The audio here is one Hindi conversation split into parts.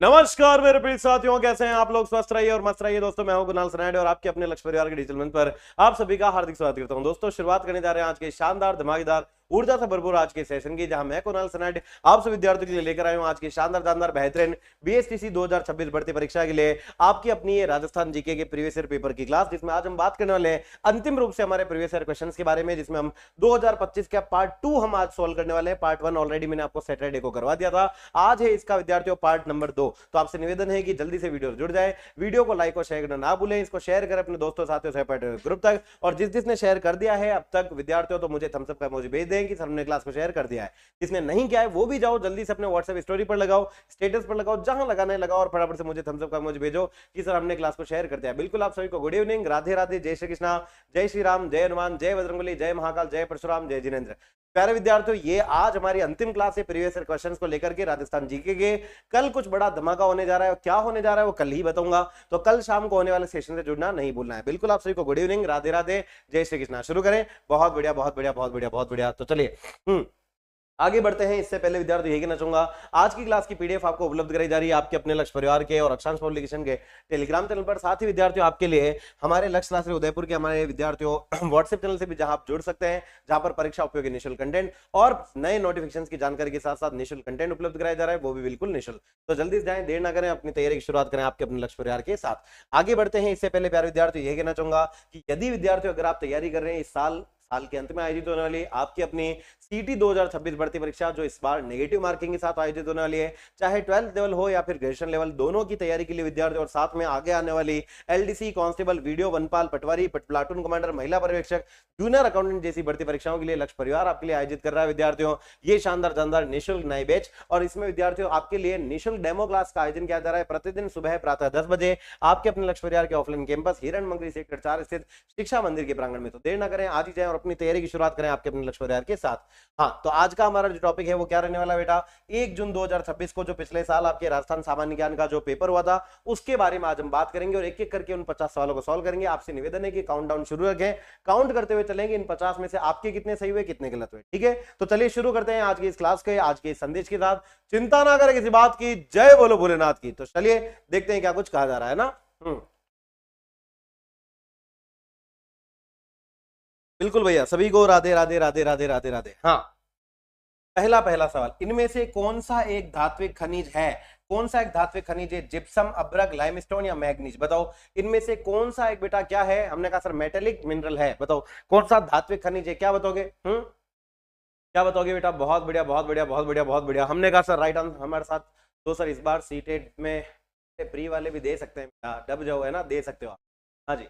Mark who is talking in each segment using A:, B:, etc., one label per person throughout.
A: नमस्कार मेरे प्रिय साथियों, कैसे हैं आप लोग। स्वस्थ रहिए और मस्त रहिए दोस्तों। मैं हूं कुणाल सनाडे और आपके अपने लक्ष्य परिवार के डिजिटल मंच पर आप सभी का हार्दिक स्वागत करता हूं। दोस्तों, शुरुआत करने जा रहे हैं आज के शानदार धमाकेदार ऊर्जा से भरपूर आज के सेशन की, जहां मैं कुणाल सनाडे आप सभी विद्यार्थियों के लिए लेकर आया हूं आज की शानदार शानदार बेहतरीन बीएसटीसी 2026 भर्ती परीक्षा के लिए आपकी अपनी ये राजस्थान जीके के प्रीवियस ईयर पेपर की क्लास, जिसमें आज हम बात करने वाले हैं अंतिम रूप से हमारे प्रीवियस ईयर क्वेश्चंस के बारे में, जिसमें हम 2025 का पार्ट 2 हम आज सोल्व करने वाले हैं। पार्ट 1 ऑलरेडी मैंने आपको सैटरडे को करवा दिया था, आज है इसका विद्यार्थियों पार्ट नंबर 2। तो आपसे निवेदन है कि जल्दी से वीडियो जुड़ जाए, वीडियो को लाइक और शेयर करना ना भूलें, इसको शेयर करें अपने दोस्तों साथियों से ग्रुप तक। और जिसने शेयर कर दिया है अब तक विद्यार्थियों, तो मुझे थम्स अप का इमोजी भेज दें कि सर हमने क्लास को शेयर कर दिया है। जिसने नहीं किया है वो भी जाओ जल्दी से अपने व्हाट्सएप स्टोरी पर लगाओ, स्टेटस पर लगाओ, जहां लगाना लगाओ और फटाफट से मुझे थम्स अप का इमोजी भेजो कि सर हमने क्लास को शेयर कर दिया। बिल्कुल आप सभी को गुड इवनिंग, राधे राधे, जय श्री कृष्णा, जय श्री राम, जय हनुमान, जय बजरंगबली, जय महाकाल, जय परशुराम, जय जिनेंद्र। प्यारे विद्यार्थियों, ये आज हमारी अंतिम क्लास है प्रीवियस ईयर क्वेश्चंस को लेकर के राजस्थान जीके के। कल कुछ बड़ा धमाका होने जा रहा है, क्या होने जा रहा है वो कल ही बताऊंगा, तो कल शाम को होने वाले सेशन से जुड़ना नहीं भूलना है। बिल्कुल आप सभी को गुड इवनिंग, राधे राधे, जय श्री कृष्णा। शुरू करें। बहुत बढ़िया बहुत बढ़िया बहुत बढ़िया बहुत बढ़िया। तो चलिए आगे बढ़ते हैं। इससे पहले विद्यार्थी यही कहना चाहूंगा, आज की क्लास की पीडीएफ आपको उपलब्ध कराई जा रही है आपके अपने लक्ष्य परिवार के और अक्षांश पब्लिकेशन के टेलीग्राम चैनल पर। साथ ही विद्यार्थियों आपके लिए हमारे लक्ष्य क्लास उदयपुर के हमारे विद्यार्थियों व्हाट्सएप चैनल से भी जहां आप जुड़ सकते हैं, जहां पर परीक्षा उपयोगी निःशुल्क कंटेंट और नए नोटिफिकेशन की जानकारी के साथ साथ निःशुल्क कंटेंट उपलब्ध कराया जा रहा है, वो भी बिल्कुल निःशुल्क। तो जल्दी से जाएं, देर ना करें, अपनी तैयारी की शुरुआत करें आपके अपने लक्ष्य परिवार के साथ। आगे बढ़ते हैं। इससे पहले प्यारे विद्यार्थियों यही कहना चाहूंगा कि यदि विद्यार्थियों अगर आप तैयारी कर रहे हैं इस साल के अंत में आयोजित होने वाली आपकी अपनी सीटी 2026 भर्ती परीक्षा, जो इस बार नेगेटिव मार्किंग के साथ आयोजित होने वाली है, चाहे 12th लेवल हो या फिर ग्रेजुएशन लेवल, दोनों की तैयारी के लिए विद्यार्थी और साथ में आगे आने वाली एलडीसी, कांस्टेबल, वीडियो, वनपाल, पटवारी, प्लाटून कमांडर, महिला पर्यवेक्षक, जूनियर अकाउंटेंट जैसी भर्ती परीक्षाओं के लिए लक्ष्य परिवार आपके लिए आयोजित कर रहा है विद्यार्थियों ये शानदार शानदार निःशुल्क नए बैच। और इसमें विद्यार्थियों आपके लिए निःशुल्क डेमो क्लास का आयोजन किया जा रहा है प्रतिदिन सुबह प्रातः 10 बजे आपके अपने लक्ष्य परिवार के ऑफलाइन कैंपस हिरण मंगरी सेक्टर 4 स्थित शिक्षा मंदिर के प्रांगण में। तो देर ना करें, आज ही जाएं और अपनी तैयारी की शुरुआत करें आपके अपने लक्ष्य परिवार के साथ। हाँ, तो आज का हमारा जो टॉपिक है वो क्या रहने वाला बेटा, 1 जून 2026 को जो पिछले साल आपके राजस्थान सामान्य ज्ञान का जो पेपर हुआ था उसके बारे में आज हम बात करेंगे और एक एक करके उन 50 सवालों को सॉल्व करेंगे। आपसे निवेदन है कि काउंटडाउन शुरू रखें, काउंट करते हुए चलेंगे, इन 50 में से आपके कितने सही हुए कितने गलत हुए, ठीक है। तो चलिए शुरू करते हैं आज की इस क्लास के, आज के इस संदेश के साथ। चिंता ना करें किसी बात की, जय बोलो भोलेनाथ की। तो चलिए देखते हैं क्या कुछ कहा जा रहा है ना। बिल्कुल भैया, सभी को राधे राधे राधे राधे राधे राधे। हाँ, पहला पहला सवाल, इनमें से कौन सा एक धात्विक खनिज है, कौन सा एक धात्विक खनिज है, जिप्सम, अब्रक, लाइमस्टोन या मैग्नीज, बताओ इनमें से कौन सा एक बेटा क्या है। हमने कहा सर मेटेलिक मिनरल है, बताओ कौन सा धात्विक खनिज है, क्या बताओगे। क्या बताओगे बेटा। बहुत बढ़िया बहुत बढ़िया बहुत बढ़िया बहुत बढ़िया। हमने कहा सर राइट आंसर हमारे साथ। तो सर इस बार सीटेड में प्री वाले भी दे सकते हैं, डब जो है ना, दे सकते हो आप। हाँ जी,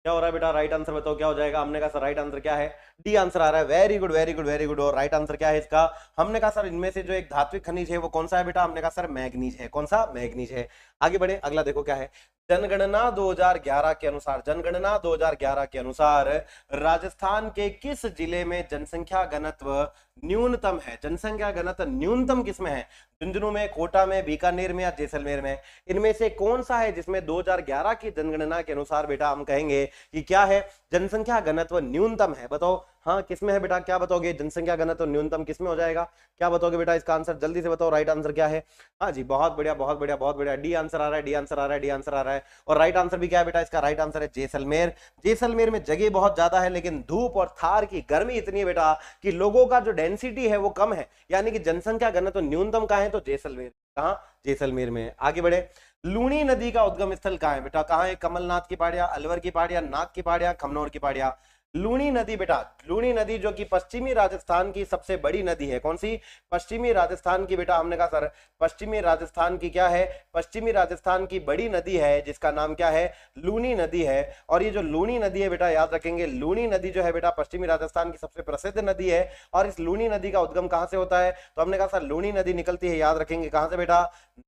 A: क्या हो रहा है बेटा, राइट आंसर बताओ क्या हो जाएगा। हमने कहा सर राइट आंसर क्या है, डी आंसर आ रहा है। Very good very good very good. और राइट आंसर क्या है इसका, हमने कहा सर इनमें से जो एक धात्विक खनिज है वो कौन सा है बेटा, हमने कहा सर मैग्नीज है। कौन सा, मैग्नीज है। आगे बढ़े, अगला देखो क्या है। जनगणना 2011 के अनुसार, जनगणना 2011 के अनुसार राजस्थान के किस जिले में जनसंख्या घनत्व न्यूनतम है, जनसंख्या घनत्व न्यूनतम किसमें है, झुंझुनू में, कोटा में, बीकानेर में या जैसलमेर में। इनमें से कौन सा है जिसमें 2011 की जनगणना के अनुसार बेटा हम कहेंगे कि क्या है, जनसंख्या घनत्व न्यूनतम है। बताओ हाँ किसमें है बेटा, क्या बताओगे, जनसंख्या घनत्व न्यूनतम किसमें हो जाएगा, क्या बताओगे बेटा इसका आंसर, जल्दी से बताओ राइट आंसर क्या है। हाँ जी, बहुत बढ़िया बहुत बढ़िया बहुत बढ़िया। डी आंसर आ रहा है, डी आंसर आ रहा है, डी आंसर आ रहा है। और राइट आंसर भी क्या है बेटा, इसका राइट आंसर है जैसलमेर। जैसलमेर में जगह बहुत ज्यादा है लेकिन धूप और थार की गर्मी इतनी है बेटा कि लोगों का जो डेंसिटी है वो कम है, यानी कि जनसंख्या घनत्व न्यूनतम कहां है, तो जैसलमेर। कहां, जैसलमेर में। आगे बढ़े, लूणी नदी का उद्गम स्थल कहां है बेटा, कहां है, कमलनाथ की पहाड़ियां, अलवर की पहाड़ियां, नाग की पहाड़ियां, खमनौर की पहाड़ियां। लूणी नदी बेटा, लूणी नदी जो कि पश्चिमी राजस्थान की सबसे बड़ी नदी है, कौन सी, पश्चिमी राजस्थान की बेटा। हमने कहा सर पश्चिमी राजस्थान की क्या है, पश्चिमी राजस्थान की बड़ी नदी है जिसका नाम क्या है, लूणी नदी है। और ये जो लूणी नदी है बेटा, याद रखेंगे लूणी नदी जो है बेटा पश्चिमी राजस्थान की सबसे प्रसिद्ध नदी है। और इस लूणी नदी का उद्गम कहां से होता है, तो हमने कहा सर लूणी नदी निकलती है, याद रखेंगे कहां से बेटा,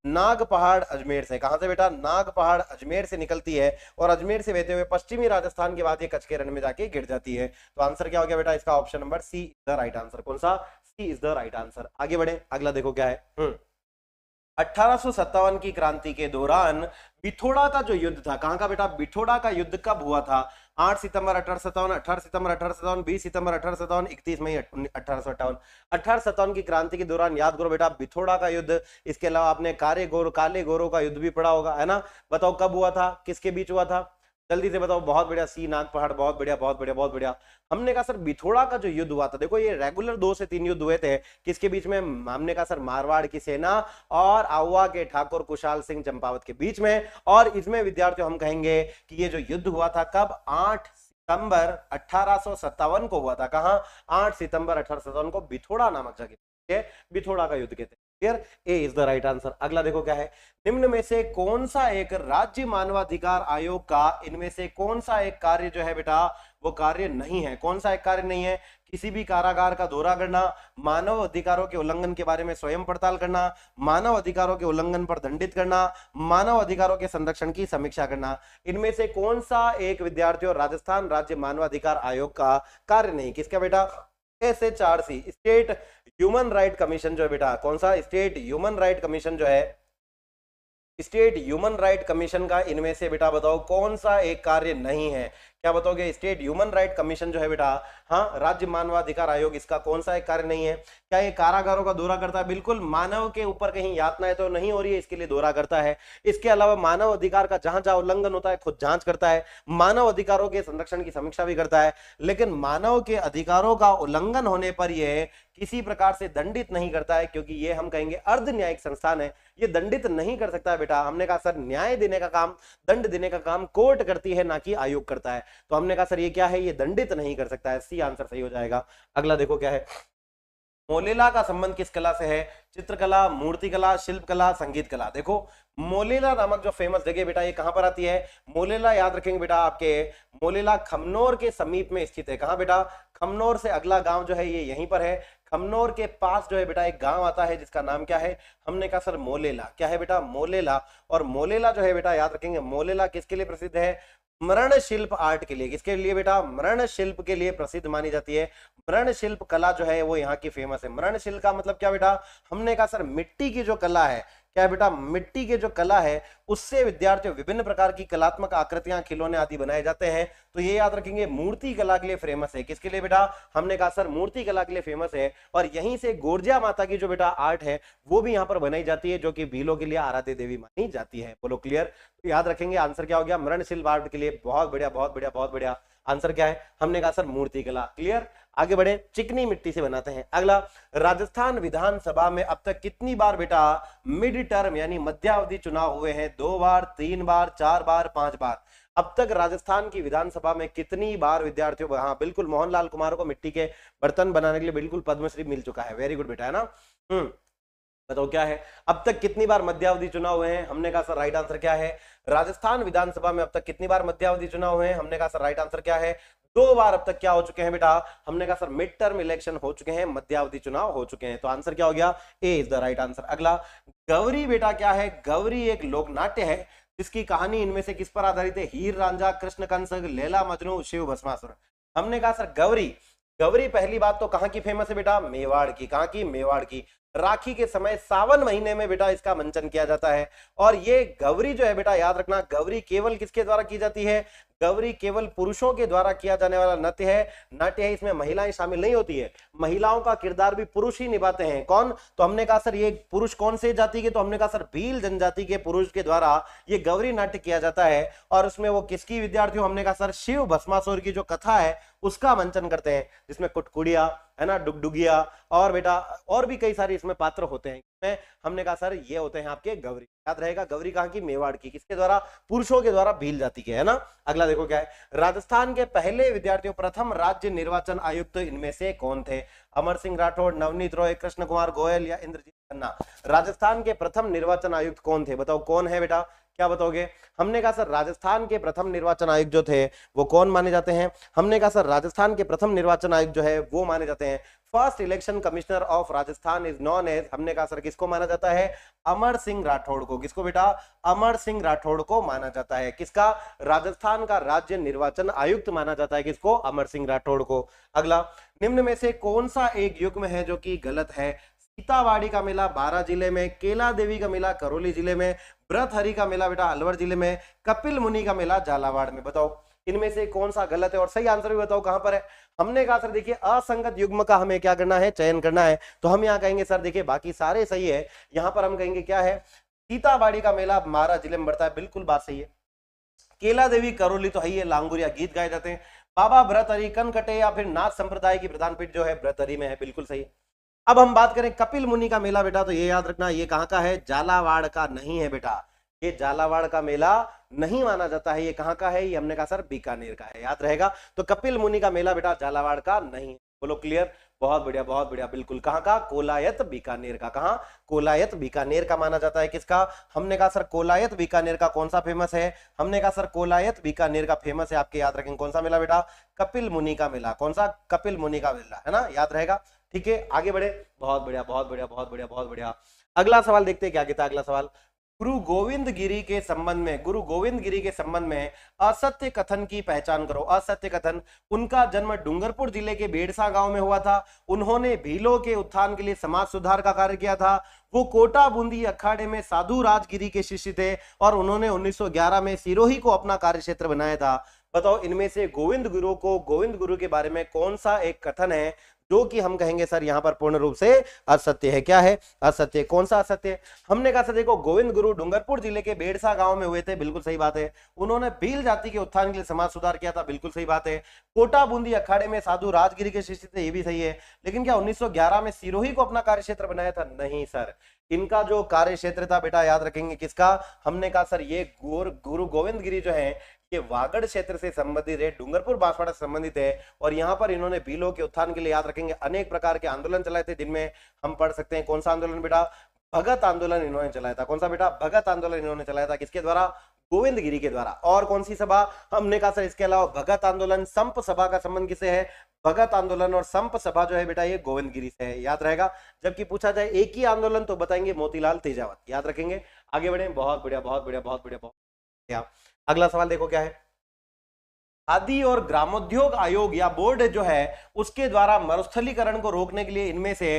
A: नाग पहाड़ अजमेर से। कहां से बेटा, नाग पहाड़ अजमेर से निकलती है और अजमेर से बहते हुए पश्चिमी राजस्थान के बाद ये कच्छ के रण में जाके गिर जाती है। तो आंसर क्या हो गया बेटा इसका, option number C is the right answer. कौन सा, C is the right answer. आगे बढ़े, अगला देखो क्या है। 1857 की क्रांति के दौरान बिथोड़ा का जो युद्ध था, कहां का बेटा, बिथोड़ा का युद्ध कब हुआ था? 8 सितंबर 1857, 18 सितंबर 1857, 20 सितंबर 1857, 31 मई 1857। 1857 की क्रांति के दौरान याद करो बेटा बिथोड़ा का युद्ध। इसके अलावा आपने काले गोरों का युद्ध भी पढ़ा होगा, है ना? बताओ कब हुआ था, किसके बीच हुआ था, जल्दी से बताओ। बहुत बढ़िया, सी नाग पहाड़, बहुत बढ़िया बहुत बढ़िया बहुत बढ़िया। हमने कहा सर बिथोड़ा का जो युद्ध हुआ था, देखो ये रेगुलर 2 से 3 युद्ध हुए थे, किसके बीच में? हमने कहा सर मारवाड़ की सेना और आउवा के ठाकुर कुशाल सिंह चंपावत के बीच में। और इसमें विद्यार्थियों हम कहेंगे कि ये जो युद्ध हुआ था कब? 8 सितंबर 1857 को हुआ था। कहां? 8 सितंबर 1857 को बिथोड़ा नामक जगह, बिथोड़ा का युद्ध कहते हैं। Clear? A is the right answer. अगला देखो क्या है, निम्न में से कौन सा एक राज्य मानवाधिकार आयोग का, इनमें से कौन सा एक कार्य जो है बेटा वो कार्य नहीं है? कौन सा एक कार्य नहीं है? किसी भी कारागार का दौरा करना, मानव अधिकारों के उल्लंघन के बारे में स्वयं पड़ताल करना, मानव अधिकारों के उल्लंघन पर दंडित करना, मानव अधिकारों के संरक्षण की समीक्षा करना। इनमें से कौन सा एक विद्यार्थियों राजस्थान राज्य मानवाधिकार आयोग का कार्य नहीं? किसका बेटा? SHRC, state human right commission जो है बेटा, कौन सा? स्टेट ह्यूमन राइट कमीशन जो है, स्टेट ह्यूमन राइट कमीशन का इनमें से बेटा बताओ कौन सा एक कार्य नहीं है? क्या बताओगे? स्टेट ह्यूमन राइट कमीशन जो है बेटा, हाँ राज्य मानवाधिकार आयोग, इसका कौन सा एक कार्य नहीं है? क्या ये कारागारों का दौरा करता है? बिल्कुल। मानव के ऊपर कहीं यातनाएं तो नहीं हो रही है, इसके लिए दौरा करता है। इसके अलावा मानव अधिकार का जहां जहां उल्लंघन होता है खुद जांच करता है, मानव अधिकारों के संरक्षण की समीक्षा भी करता है। लेकिन मानव के अधिकारों का उल्लंघन होने पर यह किसी प्रकार से दंडित नहीं करता है, क्योंकि ये हम कहेंगे अर्ध न्यायिक संस्थान है, ये दंडित नहीं कर सकता है बेटा। हमने कहा सर न्याय देने का काम, दंड देने का काम कोर्ट करती है, ना कि आयोग करता है। तो हमने कहा सर ये क्या है? ये दंडित नहीं कर सकता है। सी आंसर सही हो जाएगा। अगला देखो क्या है, मोलेला का संबंध किस कला से है? चित्रकला, मूर्तिकला, शिल्पकला, संगीत कला। देखो मोलेला नामक जो फेमस जगह बेटा ये कहां पर आती है? मोलेला याद रखेंगे बेटा आपके, मोलेला खमनोर के समीप में स्थित है। कहां बेटा? खमनोर से अगला गांव जो है ये यहीं पर है। खमनोर के पास जो है बेटा एक गांव आता है जिसका नाम क्या है? हमने कहा सर मोलेला। क्या है बेटा? मोलेला। और मोलेला जो है बेटा याद रखेंगे, मोलेला किसके लिए प्रसिद्ध है? मृण शिल्प आर्ट के लिए। किसके लिए बेटा? मृण शिल्प के लिए प्रसिद्ध मानी जाती है। मृण शिल्प कला जो है वो यहाँ की फेमस है। मृण शिल्प का मतलब क्या बेटा? हमने कहा सर मिट्टी की जो कला है, क्या है बेटा? मिट्टी की जो कला है उससे विद्यार्थियों विभिन्न प्रकार की कलात्मक आकृतियां, खिलौने आदि बनाए जाते हैं। तो ये याद रखेंगे मूर्ति कला के लिए फेमस है। किसके लिए बेटा? हमने कहा सर मूर्ति कला के लिए फेमस है। और यहीं से गोरजिया माता की जो बेटा आर्ट है वो भी यहाँ पर बनाई जाती है, जो कि भीलों के लिए आराध्य देवी मानी जाती है। बोलो क्लियर? तो याद रखेंगे आंसर क्या हो गया? मृण शिल्प आर्ट के लिए। बहुत बढ़िया बहुत बढ़िया बहुत बढ़िया। आंसर क्या है? हमने कहा सर मूर्ति कला। क्लियर? आगे बढ़े, चिकनी मिट्टी से बनाते हैं। अगला, राजस्थान विधानसभा में अब तक कितनी बार बेटा मिड टर्म यानी मध्यावधि चुनाव हुए हैं? 2 बार, 3 बार, 4 बार, 5 बार। अब तक राजस्थान की विधानसभा में कितनी बार विद्यार्थियों? हाँ बिल्कुल, मोहनलाल कुमार को मिट्टी के बर्तन बनाने के लिए बिल्कुल पद्मश्री मिल चुका है। वेरी गुड बेटा, है ना? बताओ क्या है? अब तक कितनी बार मध्यावधि चुनाव हुए हैं? हमने कहा सर राइट आंसर क्या है? राजस्थान विधानसभा में अब तक कितनी बार मध्यावधि चुनाव हुए हैं? हमने कहा सर राइट आंसर क्या है? 2 बार अब तक क्या हो चुके हैं बेटा? हमने कहा सर मिड टर्म इलेक्शन हो चुके हैं, मध्यावधि चुनाव हो चुके हैं। तो आंसर क्या हो गया? ए इज द राइट आंसर। अगला, गौरी बेटा क्या है? गौरी एक लोक नाट्य है जिसकी कहानी इनमें से किस पर आधारित है? हीर रांझा, कृष्ण कंस, लैला मजनू, शिव भस्मासुर। हमने कहा सर गौरी, गौरी पहली बात तो कहां की फेमस है बेटा? मेवाड़ की। कहां की? मेवाड़ की। राखी के समय सावन महीने में बेटा इसका मंचन किया जाता है। और ये गौरी जो है बेटा याद रखना, गौरी केवल किसके द्वारा की जाती है? गौरी केवल पुरुषों के द्वारा किया जाने वाला नाट्य है। इसमें महिलाएं शामिल नहीं होती है, महिलाओं का किरदार भी पुरुष ही निभाते हैं। कौन? तो हमने कहा सर ये पुरुष कौन से जाति के? तो हमने कहा सर भील जनजाति के पुरुष के द्वारा ये गौरी नाट्य किया जाता है। और उसमें वो किसकी विद्यार्थियों? हमने कहा सर शिव भस्मासुर की जो कथा है उसका मंचन करते हैं, जिसमें कुटकुड़िया है ना, डुगडुगिया और बेटा और भी कई सारे इसमें पात्र होते हैं। हमने कहा सर ये होते हैं आपके गौरी। याद रहेगा, गौरी कहां की? मेवाड़ की। किसके द्वारा? पुरुषों के द्वारा, भील जाति के, है ना? अगला देखो क्या है, राजस्थान के पहले विद्यार्थियों प्रथम राज्य निर्वाचन आयुक्त इनमें से कौन थे? अमर सिंह राठौड़, नवनीत रॉय, कृष्ण कुमार गोयल या इंद्रजीत खन्ना। राजस्थान के प्रथम निर्वाचन आयुक्त कौन थे? बताओ कौन है बेटा? क्या बताओगे? हमने कहा सर राजस्थान के प्रथम निर्वाचन आयुक्त जो थे वो कौन माने जाते हैं? हमने कहा सर राजस्थान के प्रथम निर्वाचन आयुक्त जो है वो माने जाते हैं first election commissioner of Rajasthan is known as. हमने कहा सर किसको माना जाता है? अमर सिंह राठौड़ को। किसको बेटा? अमर सिंह राठौड़ को माना जाता है। किसका? राजस्थान का राज्य निर्वाचन आयुक्त माना जाता है। किसको? अमर सिंह राठौड़ को। अगला, निम्न में से कौन सा एक युग्म है जो कि गलत है? सीतावाड़ी का मेला बारां जिले में, केला देवी का मेला करौली जिले में, व्रतहरि का मेला बेटा अलवर जिले में, कपिल मुनि का मेला झालावाड़ में। बताओ इनमें से कौन सा गलत है और सही आंसर भी बताओ कहां पर है। हमने कहा सर देखिए असंगत युग्म का हमें क्या करना है, चयन करना है। तो हम यहाँ कहेंगे सर देखिए बाकी सारे सही है, यहाँ पर हम कहेंगे क्या है, सीतावाड़ी का मेला बारां जिले में पड़ता है, बिल्कुल बात सही है। केला देवी करौली तो है ही है, लांगुरिया गीत गाए जाते हैं। बाबा व्रतहरि कनकटे या फिर नाथ संप्रदाय की प्रधान पीठ जो है व्रतहरि में है, बिल्कुल सही। अब हम बात करें कपिल मुनि का मेला बेटा, तो ये याद रखना ये कहां का है, झालावाड़ का नहीं है बेटा, ये झालावाड़ का मेला नहीं माना जाता है। ये कहां का है, ये हमने कहा सर बीकानेर का है, याद रहेगा। तो कपिल मुनि का मेला बेटा झालावाड़ का नहीं है। बोलो क्लियर, बहुत बढ़िया बहुत बढ़िया, बिल्कुल। कहां का, कोलायत बीकानेर का। कहां, कोलायत बीकानेर का माना जाता है। किसका, हमने कहा सर कोलायत बीकानेर का कौन सा फेमस है, हमने कहा सर कोलायत बीकानेर का फेमस है, आपके याद रखेंगे कौन सा मेला बेटा, कपिल मुनि का मेला। कौन सा, कपिल मुनि का मेला, है ना, याद रहेगा। ठीक है, आगे बढ़े, बहुत बढ़िया बहुत बढ़िया बहुत बढ़िया बहुत बढ़िया। अगला सवाल देखते हैं क्या कहता है अगला सवाल। गुरु गोविंद गिरी के संबंध में, गुरु गोविंद गिरी के संबंध में असत्य कथन की पहचान करो। असत्य कथन, उनका जन्म डूंगरपुर जिले के बेड़सा गांव में हुआ था। उन्होंने भीलों के उत्थान के लिए समाज सुधार का कार्य किया था। वो कोटा बूंदी अखाड़े में साधु राजगिरी के शिष्य थे और उन्होंने 1911 में सिरोही को अपना कार्यक्षेत्र बनाया था। बताओ इनमें से गोविंद गुरु के बारे में कौन सा एक कथन है जो कि हम कहेंगे सर यहां पर पूर्ण रूप से असत्य है। क्या है, असत्य। कौन सा असत्य, हमने कहा सर देखो गोविंद गुरु डूंगरपुर जिले के बेड़सा गांव में हुए थे, बिल्कुल सही बात है। उन्होंने भील जाति के उत्थान के लिए समाज सुधार किया था, बिल्कुल सही बात है। कोटा बूंदी अखाड़े में साधु राजगिरी के शिष्य थे, ये भी सही है। लेकिन क्या 1911 में सिरोही को अपना कार्यक्षेत्र बनाया था, नहीं सर। इनका जो कार्य क्षेत्र था बेटा याद रखेंगे किसका, हमने कहा सर ये गुरु गोविंद गिरी जो है ये वागड़ क्षेत्र से संबंधित है, डूंगरपुर बांसवाड़ा से संबंधित है। और यहाँ पर इन्होंने भीलों के उत्थान के लिए याद रखेंगे अनेक प्रकार के आंदोलन चलाए थे, जिनमें हम पढ़ सकते हैं कौन सा आंदोलन बेटा, भगत आंदोलन इन्होंने चलाया था। कौन सा बेटा, भगत आंदोलन इन्होंने चलाया था, किसके द्वारा, गोविंद गिरी के द्वारा। और कौन सी सभा, हमने कहा सर इसके अलावा भगत आंदोलन संप सभा का संबंध किसे है, भगत आंदोलन और संप सभा जो है बेटा ये गोविंद गिरी से है, याद रहेगा। जबकि पूछा जाए एक ही आंदोलन तो बताएंगे मोतीलाल तेजावत, याद रखेंगे। आगे बढ़े, बहुत बढ़िया बहुत बढ़िया बहुत बढ़िया बहुत बढ़िया। अगला सवाल देखो क्या है, खादी और ग्रामोद्योग आयोग या बोर्ड जो है उसके द्वारा मरुस्थलीकरण को रोकने के लिए इनमें से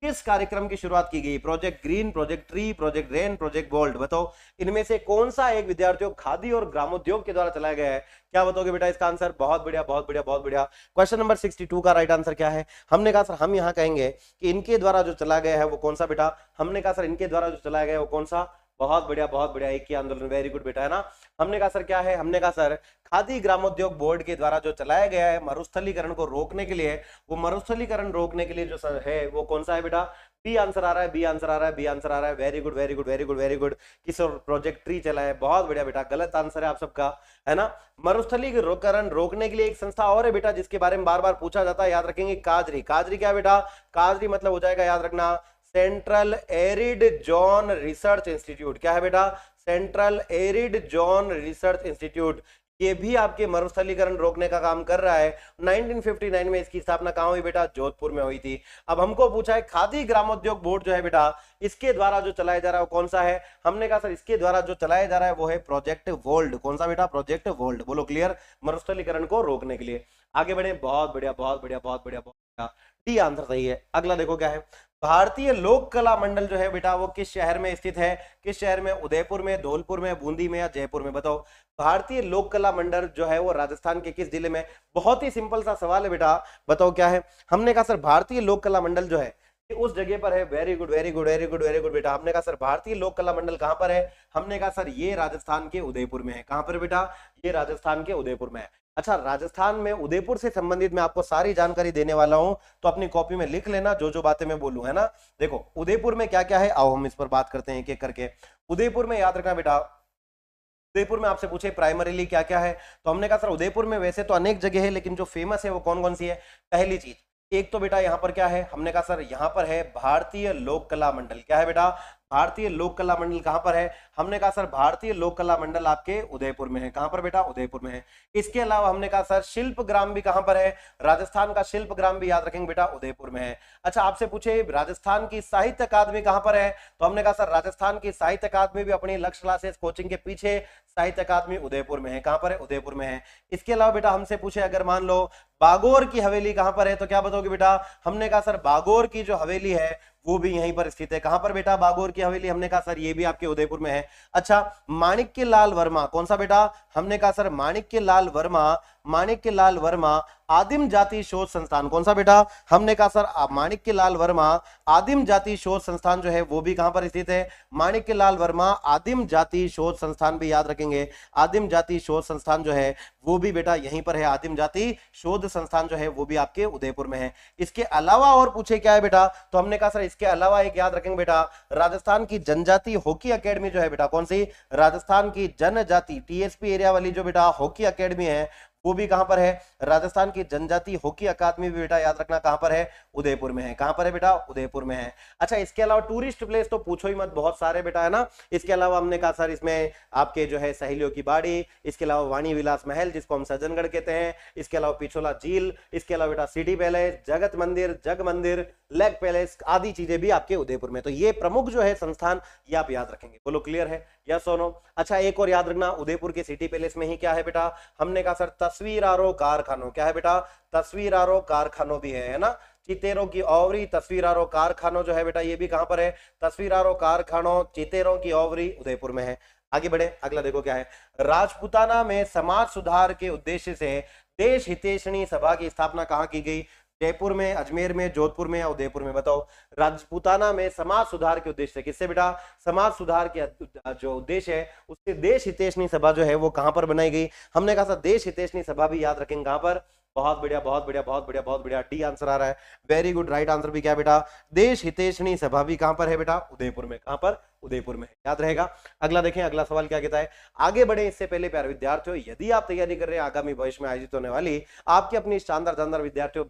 A: किस कार्यक्रम की शुरुआत की गई, project green, project tree, project rain, project bold. बताओ इनमें से कौन सा एक विद्यार्थियों खादी और ग्रामोद्योग के द्वारा चलाया गया है, क्या बताओगे बेटा इसका आंसर, बहुत बढ़िया बहुत बढ़िया बहुत बढ़िया। क्वेश्चन नंबर 62 का राइट आंसर क्या है, हमने कहा सर हम यहाँ कहेंगे कि इनके द्वारा जो चलाया गया है वो कौन सा बेटा, हमने कहा सर इनके द्वारा जो चलाया गया है वो कौन सा, बहुत बढ़िया एक ही आंदोलन, वेरी गुड बेटा, है ना। हमने कहा सर क्या है, हमने कहा सर खादी ग्रामोद्योग बोर्ड के द्वारा जो चलाया गया है मरुस्थलीकरण को रोकने के लिए, वो मरुस्थलीकरण रोकने के लिए जो सर है वो कौन सा है बेटा, बी आंसर आ रहा है, बी आंसर आ रहा है, बी आंसर आ रहा है, very good very good very good very good. किस प्रोजेक्ट ट्री चला है, बहुत बढ़िया बेटा, गलत आंसर है आप सबका, है ना। मरुस्थलीकरण रोकने के लिए एक संस्था और है बेटा जिसके बारे में बार बार पूछा जाता है, याद रखेंगे, काजरी। काजरी क्या बेटा, काजरी मतलब हो जाएगा याद रखना central arid zone research institute. क्या है बेटा, central arid zone research institute. ये भी आपके मरुस्थलीकरण रोकने का काम कर रहा है। 1959 में इसकी स्थापना कहां हुई बेटा, जोधपुर में हुई थी। अब हमको पूछा है खादी ग्रामोद्योग बोर्ड जो है बेटा इसके द्वारा जो चलाया जा रहा है वो कौन सा है, हमने कहा सर इसके द्वारा जो चलाया जा रहा है वो है प्रोजेक्ट वोल्ड। कौन सा बेटा, प्रोजेक्ट वोल्ड। बोलो क्लियर, मरुस्थलीकरण को रोकने के लिए। आगे बढ़े, बहुत बढ़िया बहुत बढ़िया बहुत बढ़िया बहुत बढ़िया, डी आंसर सही है। अगला देखो क्या है, भारतीय लोक कला मंडल जो है बेटा वो किस शहर में स्थित है, किस शहर में, उदयपुर में, धौलपुर में, बूंदी में या जयपुर में। बताओ भारतीय लोक कला मंडल जो है वो राजस्थान के किस जिले में, बहुत ही सिंपल सा सवाल है बेटा, बताओ क्या है। हमने कहा सर भारतीय लोक कला मंडल जो है उस जगह पर है, very good very good very good very good बेटा। हमने कहा सर भारतीय लोक कला मंडल कहां पर है, हमने कहा सर ये राजस्थान के उदयपुर में है। कहां पर बेटा, ये राजस्थान के उदयपुर में है। अच्छा, राजस्थान में उदयपुर से संबंधित मैं आपको सारी जानकारी देने वाला हूं, तो अपनी कॉपी में लिख लेना जो जो बातें मैं बोलूं, है ना। देखो उदयपुर में क्या क्या है, आओ हम इस पर बात करते हैं एक एक करके। उदयपुर में याद रखना बेटा, उदयपुर में आपसे पूछे प्राइमरीली क्या क्या है, तो हमने कहा सर उदयपुर में वैसे तो अनेक जगह है लेकिन जो फेमस है वो कौन कौन सी है। पहली चीज, एक तो बेटा यहाँ पर क्या है, हमने कहा सर यहाँ पर है भारतीय लोक कला मंडल। क्या है बेटा, भारतीय लोक कला मंडल कहां पर है, हमने कहा सर भारतीय लोक कला मंडल आपके उदयपुर में है। कहां पर बेटा, उदयपुर में है। इसके अलावा हमने कहा सर शिल्प ग्राम भी कहां पर है, राजस्थान का शिल्प ग्राम भी याद रखेंगे बेटा उदयपुर में है। अच्छा, आपसे पूछे राजस्थान की साहित्य अकादमी कहां पर है, तो हमने कहा सर राजस्थान की साहित्य अकादमी भी अपनी लक्ष्य क्लासेस कोचिंग के पीछे साहित्य अकादमी उदयपुर में है। कहां पर है, उदयपुर में है। इसके अलावा बेटा हमसे पूछे अगर मान लो बागोर की हवेली कहां पर है, तो क्या बताओगे बेटा, हमने कहा सर बागोर की जो हवेली है वो भी यहीं पर स्थित है। कहां पर बेटा? बागोर की हवेली। हमने कहा सर ये भी आपके उदयपुर में है। अच्छा, माणिक्य लाल वर्मा कौन सा बेटा? हमने कहा सर माणिक्य लाल वर्मा, माणिक्य लाल वर्मा आदिम जाति शोध संस्थान कौन सा बेटा? हमने कहा सर माणिक्य लाल वर्मा आदिम जाति शोध संस्थान जो है वो भी कहां पर स्थित है? माणिक्य लाल वर्मा आदिम जाति शोध संस्थान भी याद रखेंगे, आदिम जाति शोध संस्थान जो है वो भी बेटा यहीं पर है। आदिम जाति शोध संस्थान जो है वो भी आपके उदयपुर में है। इसके अलावा और पूछे क्या है बेटा? तो हमने कहा सर इसके अलावा एक याद रखेंगे बेटा, राजस्थान की जनजाति हॉकी अकेडमी जो है बेटा, कौन सी? राजस्थान की जनजाति टीएसपी एरिया वाली जो बेटा हॉकी अकेडमी है वो भी कहां पर है? राजस्थान की जनजाति हॉकी अकादमी भी बेटा याद रखना कहां पर है? उदयपुर में है। कहां पर है बेटा? उदयपुर में है। अच्छा, इसके अलावा टूरिस्ट प्लेस तो पूछो ही मत, बहुत सारे बेटा है ना। इसके अलावा हमने कहा सर इसमें आपके जो है सहेलियों की बाड़ी, इसके अलावा वाणी विलास महल जिसको हम सज्जनगढ़ कहते हैं, इसके अलावा पिछोला झील, इसके अलावा बेटा सिटी पैलेस, जगत मंदिर, जग मंदिर, लेक पैलेस आदि चीजें भी आपके उदयपुर में। तो ये प्रमुख जो है संस्थान ये आप याद रखेंगे। बोलो क्लियर है? यस और नो? अच्छा, एक और याद रखना, उदयपुर के सिटी पैलेस में ही क्या है बेटा? हमने कहा सर तस्वीरारो कारखानों। क्या है बेटा? तस्वीरारो कारखानों भी है ना। चितेरों की ओवरी, तस्वीरारो कारखानों जो है बेटा ये भी कहां पर है? तस्वीरारो कारखानों, चितेरों की ओवरी उदयपुर में है। आगे बढ़े, अगला देखो क्या है। राजपूताना में समाज सुधार के उद्देश्य से देश हितैषणी सभा की स्थापना कहां की गई? जयपुर में, अजमेर में, जोधपुर में या उदयपुर में? बताओ। राजपूताना में समाज सुधार के उद्देश्य से, किससे बेटा? समाज सुधार के जो उद्देश्य है उससे देश हितैषणी सभा जो है वो कहां पर बनाई गई? हमने कहा था देश हितैषणी सभा भी याद रखेंगे कहां पर? बहुत बढ़िया, बहुत बढ़िया, बहुत बढ़िया, बहुत बढ़िया। डी आंसर आ रहा है। वेरी गुड, राइट आंसर भी क्या बेटा? देश हितैषणी सभा भी कहां पर है बेटा? उदयपुर में। कहां पर? उदयपुर में। याद रहेगा। अगला देखें, अगला सवाल क्या कहता है। आगे बढ़े इससे पहले प्यारे विद्यार्थियों, यदि आप तैयारी कर रहे हैं आगामी भविष्य में आयोजित होने वाली आपकी अपनी शानदार शानदार विद्यार्थियों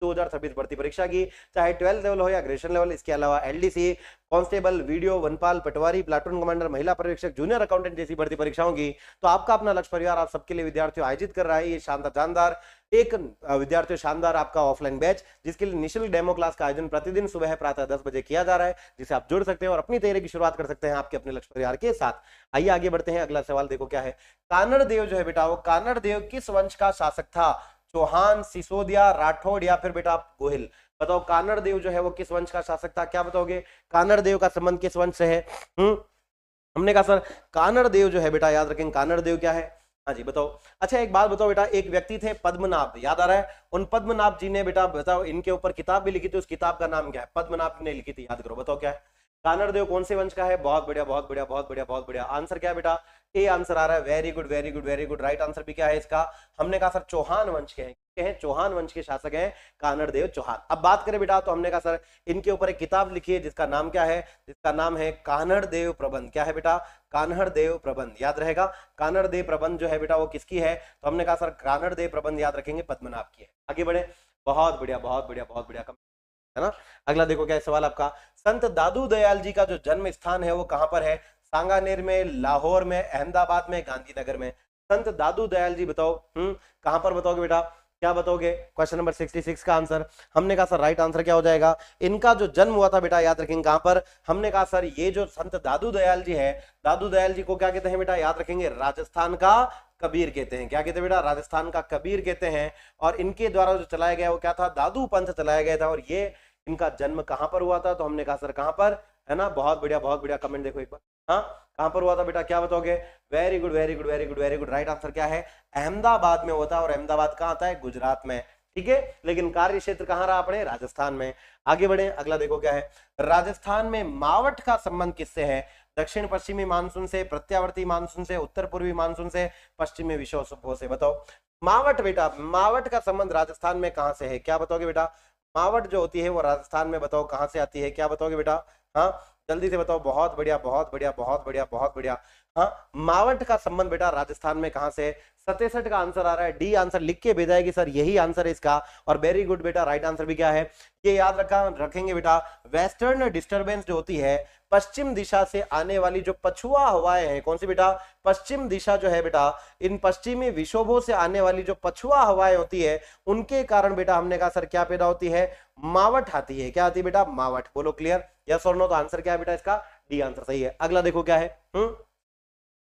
A: 2026 भर्ती परीक्षा की, चाहे 12th लेवल हो या ग्रेजुएशन लेवल, इसके अलावा एलडीसी, कांस्टेबल, वीडियो, वनपाल, पटवारी, प्लाटून कमांडर, महिला पर्यवेक्षक, जूनियर अकाउंटेंट जैसी भर्ती परीक्षाओं की, तो आपका अपना लक्ष्य परिवार आप सबके लिए विद्यार्थियों आयोजित कर रहा है ये शानदार जानदार एक विद्यार्थियों शानदार आपका ऑफलाइन बैच, जिसके लिए निःशुल्क डेमो क्लास का आयोजन प्रतिदिन सुबह प्रातः 10 बजे किया जा रहा है, जिसे आप जुड़ सकते हैं और अपनी तैयारी की शुरुआत कर सकते हैं आपके अपने लक्ष्य परिवार के साथ। आइए आगे बढ़ते हैं। अगला सवाल देखो क्या है। कानड़ देव जो है बेटा, वो कानड़ देव किस वंश का शासक था? चौहान, सिसोदिया, राठौड़ या फिर बेटा गोहिल? बताओ, कानड़ देव जो है वो किस वंश का शासक था? क्या बताओगे? कानड़ देव का संबंध किस वंश से है? हमने कहा सर कानड़ देव जो है बेटा याद रखेंगे, कानड़ देव क्या है? हाँ जी बताओ। अच्छा एक बात बताओ बेटा, एक व्यक्ति थे पद्मनाभ, याद आ रहा है? उन पद्मनाभ जी ने बेटा बताओ इनके ऊपर किताब भी लिखी थी, उस किताब का नाम क्या है? पद्मनाभ ने लिखी थी, याद करो, बताओ क्या है? कानड़ देव कौन से वंश का है? बहुत बढ़िया, बहुत बढ़िया, बहुत बढ़िया, बहुत बढ़िया। आंसर क्या है बेटा? ए आंसर आ रहा है। Very good, very good, very good. Right answer भी क्या है इसका? हमने कहा सर चौहान वंश के हैं, चौहान वंश के शासक हैं कानड़ देव चौहान। अब बात करें बेटा तो हमने कहा सर इनके ऊपर एक किताब लिखी है जिसका नाम क्या है? जिसका नाम है कानड़ देव प्रबंध। क्या है बेटा? कानड़ देव प्रबंध, याद रहेगा। कानड़ देव प्रबंध जो है बेटा वो किसकी है? तो हमने कहा सर कानड़ देव प्रबंध याद रखेंगे पद्मनाभ की है। आगे बढ़े। बहुत बढ़िया, बहुत बढ़िया, बहुत बढ़िया, है ना। अगला देखो क्या है सवाल आपका। संत दादू दयाल जी का जो जन्म स्थान है वो कहां पर है? सांगानेर में, लाहौर में, अहमदाबाद में, गांधीनगर में? संत दादू दयाल जी बताओ कहां पर बताओगे बेटा? क्या बताओगे? क्वेश्चन नंबर 66 का आंसर। हमने कहा सर राइट आंसर क्या हो जाएगा? इनका जो जन्म हुआ था बेटा याद रखेंगे कहां पर? हमने कहा सर ये जो संत दादू दयाल जी है, दादू दयाल जी को क्या कहते हैं बेटा? याद रखेंगे राजस्थान का कबीर कहते हैं। क्या कहते हैं बेटा? राजस्थान का कबीर कहते हैं। और इनके द्वारा जो चलाया गया वो क्या था? दादू पंथ चलाया गया था। और ये इनका जन्म कहां पर हुआ था? तो हमने कहा सर कहां पर, है ना। बहुत बढ़िया, बहुत बढ़िया। कमेंट देखो एक बार। हाँ, कहां पर हुआ था बेटा? क्या बताओगे? Very good, very good, very good, very good. Right answer क्या है? अहमदाबाद में होता है। और अहमदाबाद कहां आता है? गुजरात में, ठीक है। लेकिन कार्य क्षेत्र कहां रहा अपने? राजस्थान में। आगे बढ़े। अगला देखो क्या है। राजस्थान में मावठ का संबंध किससे है? दक्षिण पश्चिमी मानसून से, प्रत्यावर्ती मानसून से, उत्तर पूर्वी मानसून से, पश्चिमी विक्षोभ से? बताओ। मावठ बेटा, मावठ का संबंध राजस्थान में कहां से है? क्या बताओगे बेटा? मावठ जो होती है वो राजस्थान में बताओ कहां से आती है? क्या बताओगे बेटा? हाँ जल्दी से बताओ। बहुत बढ़िया, बहुत बढ़िया, बहुत बढ़िया, बहुत बढ़िया। हाँ, मावठ का संबंध बेटा राजस्थान में कहां से? 67 का आंसर आ रहा है। डी आंसर लिख के भेजा है कि सर यही आंसर है इसका। और वेरी गुड बेटा, राइट आंसर भी क्या है? ये याद रखेंगे बेटा, वेस्टर्न डिस्टर्बेंस जो होती है, पश्चिम दिशा से आने वाली जो पछुआ हवाएं हैं, कौन सी बेटा? पश्चिम दिशा जो है बेटा, इन पश्चिमी विक्षोभों से आने वाली जो पछुआ हवाएं होती है उनके कारण बेटा हमने कहा सर क्या पैदा होती है? मावठ आती है। क्या आती है बेटा? मावठ। बोलो क्लियर, यस और नो? तो आंसर क्या है बेटा इसका? डी आंसर सही है। अगला देखो क्या है।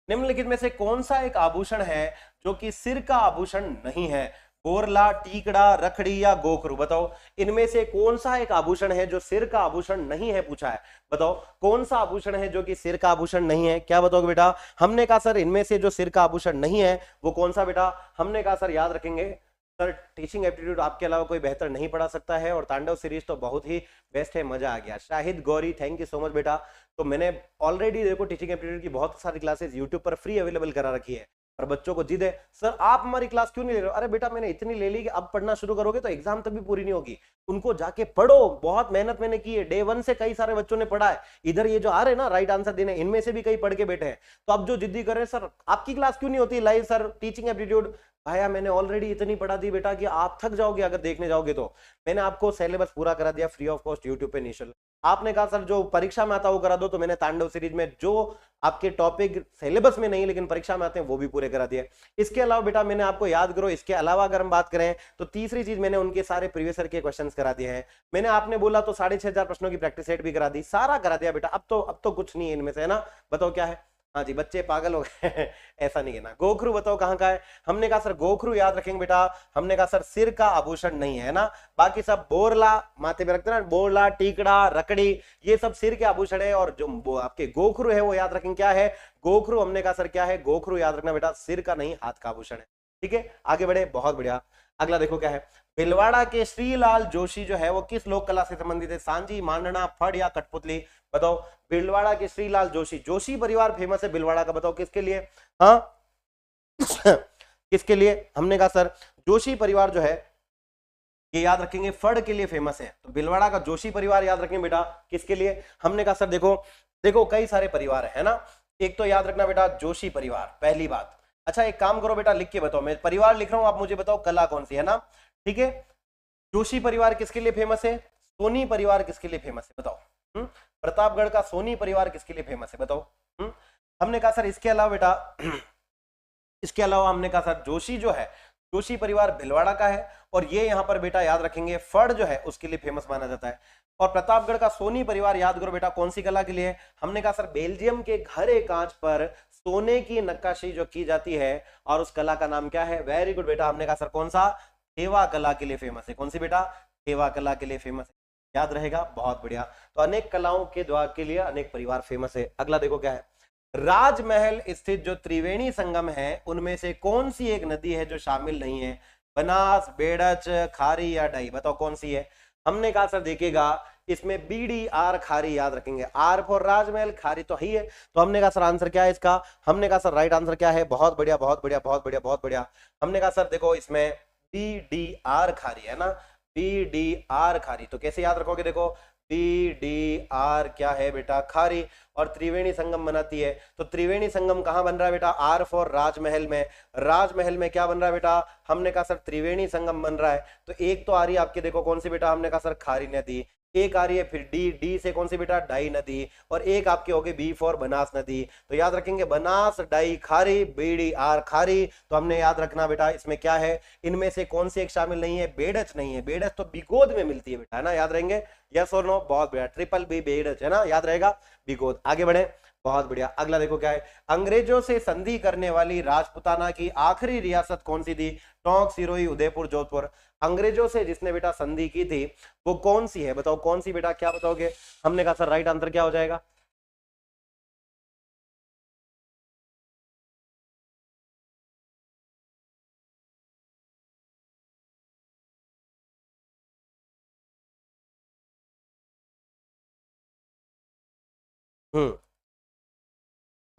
A: निम्नलिखित में से कौन सा एक आभूषण है जो कि सिर का आभूषण नहीं है? बोरला, टीकड़ा, रखड़ी या गोखरू, बताओ इनमें से कौन सा एक आभूषण है जो सिर का आभूषण नहीं है, पूछा है। बताओ कौन सा आभूषण है जो कि सिर का आभूषण नहीं है, क्या बताओगे बेटा। हमने कहा सर इनमें से जो सिर का आभूषण नहीं है वो कौन सा बेटा, हमने कहा सर याद रखेंगे सर टीचिंग एप्टीट्यूड आपके अलावा कोई बेहतर नहीं पढ़ा सकता है, और तांडव सीरीज तो बहुत ही बेस्ट है, मजा आ गया। Shahid Gauri thank you so much बेटा। तो मैंने ऑलरेडी देखो टीचिंग एप्टीट्यूड की बहुत सारी क्लासेस यूट्यूब पर फ्री अवेलेबल करा रखी है, और बच्चों को जिद है सर आप हमारी क्लास क्यों नहीं ले रहे हो, अरे बेटा मैंने इतनी ले ली कि अब पढ़ना शुरू करोगे तो एग्जाम तक भी पूरी नहीं होगी, उनको जाके पढ़ो, बहुत मेहनत मैंने की है, डे 1 से कई सारे बच्चों ने पढ़ा है, इधर ये जो आ रहे हैं ना राइट आंसर देने, इनमें से भी कई पढ़ के बैठे हैं। तो अब जो जिद्दी कर रहे हैं सर आपकी क्लास क्यों नहीं होती लाइव सर टीचिंग एप्टीट्यूड, भाया मैंने ऑलरेडी इतनी पढ़ा दी बेटा कि आप थक जाओगे अगर देखने जाओगे तो। मैंने आपको सिलेबस पूरा करा दिया फ्री ऑफ कॉस्ट यूट्यूब पे निशुल्क। आपने कहा सर जो परीक्षा में आता वो करा दो, तो मैंने तांडव सीरीज में जो आपके टॉपिक सिलेबस में नहीं लेकिन परीक्षा में आते हैं वो भी पूरे करा दिए। इसके अलावा बेटा मैंने आपको याद करो, इसके अलावा अगर हम बात करें तो तीसरी चीज मैंने उनके सारे प्रीवियस ईयर के क्वेश्चंस करा दिए हैं। मैंने आपने बोला तो 6500 प्रश्नों की प्रैक्टिस सेट भी करा दी, सारा करा दिया बेटा। अब तो कुछ नहीं है इनमें से, है ना, बताओ क्या है। हाँ जी बच्चे पागल हो गए ऐसा नहीं है ना। गोखरू बताओ कहां का है, हमने कहा सर गोखरू याद रखेंगे बेटा, हमने कहा सर सिर का आभूषण नहीं है ना, बाकी सब बोरला माथे पे रखते ना, बोरला, टीकड़ा, रकड़ी ये सब सिर के आभूषण है, और जो आपके गोखरू है वो याद रखेंगे क्या है, गोखरू हमने कहा सर क्या है, गोखरू याद रखना बेटा सिर का नहीं हाथ का आभूषण है। ठीक है आगे बढ़े, बहुत बढ़िया। अगला देखो क्या है, भिलवाड़ा के श्रीलाल जोशी जो है वो किस लोक कला से संबंधित है, सांजी, मांडना, फड़ या कठपुतली, बताओ। भिलवाड़ा के श्रीलाल जोशी, जोशी परिवार फेमस है भिलवाड़ा का, बताओ किसके लिए, हाँ किसके लिए, हमने कहा सर जोशी परिवार जो है ये याद रखेंगे फड़ के लिए फेमस है, तो भिलवाड़ा का जोशी परिवार याद रखेंगे बेटा किसके लिए, हमने कहा सर देखो देखो कई सारे परिवार है ना, एक तो याद रखना बेटा जोशी परिवार पहली बात। अच्छा एक काम करो बेटा लिख के बताओ, मैं परिवार लिख रहा हूं आप मुझे बताओ कला कौन सी है ना, ठीक है। जोशी परिवार किसके लिए फेमस है, सोनी परिवार किसके लिए फेमस है बताओ, प्रतापगढ़ का सोनी परिवार किसके लिए फेमस है बताओ। हमने कहा सर इसके अलावा बेटा इसके अलावा हमने कहा सर जोशी जो है जोशी परिवार भिलवाड़ा का है, और ये यहां पर बेटा याद रखेंगे फड़ जो है उसके लिए फेमस माना जाता है, और प्रतापगढ़ का सोनी परिवार याद करो बेटा कौन सी कला के लिए, हमने कहा सर बेल्जियम के घरे कांच पर सोने की नक्काशी जो की जाती है और उस कला का नाम क्या है, वेरी गुड बेटा, हमने कहा सर कौन सा, थेवा कला के लिए फेमस है, कौन सी बेटा, थेवा कला के लिए फेमस है, याद रहेगा, बहुत बढ़िया। तो अनेक कलाओं के द्वारा के लिए अनेक परिवार फेमस है। अगला देखो क्या है, राजमहल स्थित जो त्रिवेणी संगम है उनमें से कौन सी एक नदी है जो शामिल नहीं है, बनास, बेड़च, खारी या डाई, बताओ कौन सी है। हमने कहा सर देखिएगा इसमें BDR खारी याद रखेंगे, आर फॉर राजमहल, खारी तो ही है, तो हमने कहा सर आंसर क्या है इसका, हमने कहा सर राइट आंसर क्या है, बहुत बढ़िया बहुत बढ़िया बहुत बढ़िया बहुत बढ़िया। हमने कहा सर देखो इसमें BDR खारी है ना, BDR खारी, तो कैसे याद रखोगे, देखो BDR क्या है बेटा, खारी, और त्रिवेणी संगम बनाती है, तो त्रिवेणी संगम कहां बन रहा है बेटा, आर फॉर राजमहल में, राजमहल में क्या बन रहा है बेटा, हमने कहा सर त्रिवेणी संगम बन रहा है। तो एक तो आ रही है आपके देखो कौन सी बेटा, हमने कहा सर खारी नदी, एक आ रही है फिर डी से कौन सी बेटा, डाई नदी, और एक आपके हो गए बी फॉर बनास नदी, तो याद रखेंगे बनास, डाई, खारी, BDR खारी। तो हमने याद रखना बेटा इसमें क्या है, इनमें से कौन सी एक शामिल नहीं है, बेड़च नहीं है, बेड़च तो बिगोद में मिलती है बेटा, है ना, याद रहेंगे, यस और नो, बहुत बढ़िया, ट्रिपल बी बेड़च है ना, याद रहेगा बिगोद। आगे बढ़े, बहुत बढ़िया। अगला देखो क्या है, अंग्रेजों से संधि करने वाली राजपुताना की आखिरी रियासत कौन सी थी, टोंक, सिरोही, उदयपुर, जोधपुर। अंग्रेजों से जिसने बेटा संधि की थी वो कौन सी है, बताओ कौन सी बेटा, क्या बताओगे। हमने कहा सर राइट आंसर क्या हो जाएगा,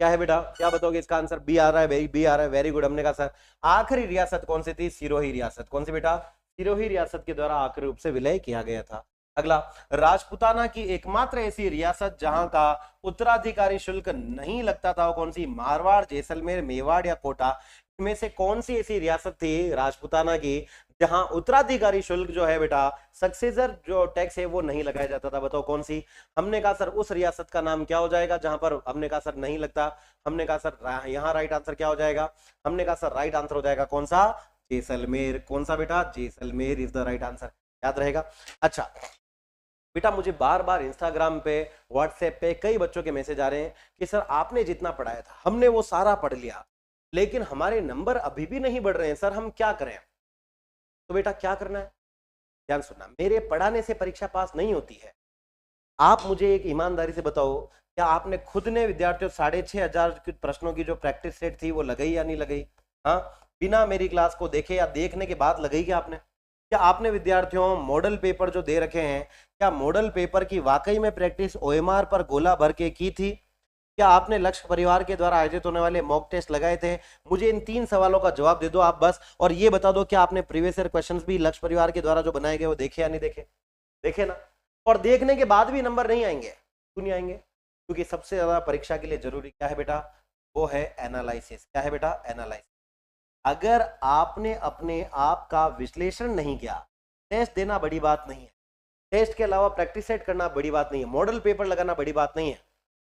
A: क्या है बेटा, क्या बताओगे इसका आंसर, बी आ रहा है, बी आ रहा है, वेरी गुड। हमने कहा सर आखिरी रियासत कौन सी थी, सिरोही रियासत, कौन सी बेटा, सिरोही रियासत के द्वारा आखिरी रूप से विलय किया गया था। अगला, राजपुताना की एकमात्र ऐसी रियासत जहां का उत्तराधिकारी शुल्क नहीं लगता था वो कौन सी, मारवाड़, जैसलमेर, मेवाड़ या कोटा, इनमें से कौन सी ऐसी रियासत थी राजपुताना की जहां उत्तराधिकारी शुल्क जो है बेटा, सक्सेसर जो टैक्स है वो नहीं लगाया जाता था, बताओ कौन सी। हमने कहा सर उस रियासत का नाम क्या हो जाएगा जहां पर, हमने कहा सर नहीं लगता, हमने कहा सर यहाँ राइट आंसर क्या हो जाएगा, हमने कहा सर राइट आंसर हो जाएगा कौन सा, जैसलमेर, कौन सा बेटा, Jaisalmer is the right answer, याद रहेगा। अच्छा बेटा मुझे बार बार इंस्टाग्राम पे, व्हाट्सएप पे कई बच्चों के मैसेज आ रहे हैं कि सर आपने जितना पढ़ाया था हमने वो सारा पढ़ लिया, लेकिन हमारे नंबर अभी भी नहीं बढ़ रहे हैं सर, हम क्या करें। तो बेटा क्या करना है, ध्यान सुनना, मेरे पढ़ाने से परीक्षा पास नहीं होती है। आप मुझे एक ईमानदारी से बताओ, क्या आपने खुद ने विद्यार्थियों 6,500 प्रश्नों की जो प्रैक्टिस सेट थी वो लगाई या नहीं लगाई? हाँ, बिना मेरी क्लास को देखे या देखने के बाद लगाई क्या आपने? क्या आपने विद्यार्थियों मॉडल पेपर जो दे रखे हैं, क्या मॉडल पेपर की वाकई में प्रैक्टिस ओएमआर पर गोला भर के की थी? क्या आपने लक्ष्य परिवार के द्वारा आयोजित होने वाले मॉक टेस्ट लगाए थे? मुझे इन 3 सवालों का जवाब दे दो आप बस, और ये बता दो क्या आपने प्रीवियस ईयर क्वेश्चंस भी लक्ष्य परिवार के द्वारा जो बनाए गए वो देखे या नहीं देखे? देखे ना? और देखने के बाद भी नंबर नहीं आएंगे, क्यों नहीं आएंगे? क्योंकि सबसे ज्यादा परीक्षा के लिए जरूरी क्या है बेटा, वो है एनालिसिस। क्या है बेटा? एनालिसिस। अगर आपने अपने आप का विश्लेषण नहीं किया, टेस्ट देना बड़ी बात नहीं है, टेस्ट के अलावा प्रैक्टिस सेट करना बड़ी बात नहीं है, मॉडल पेपर लगाना बड़ी बात नहीं है,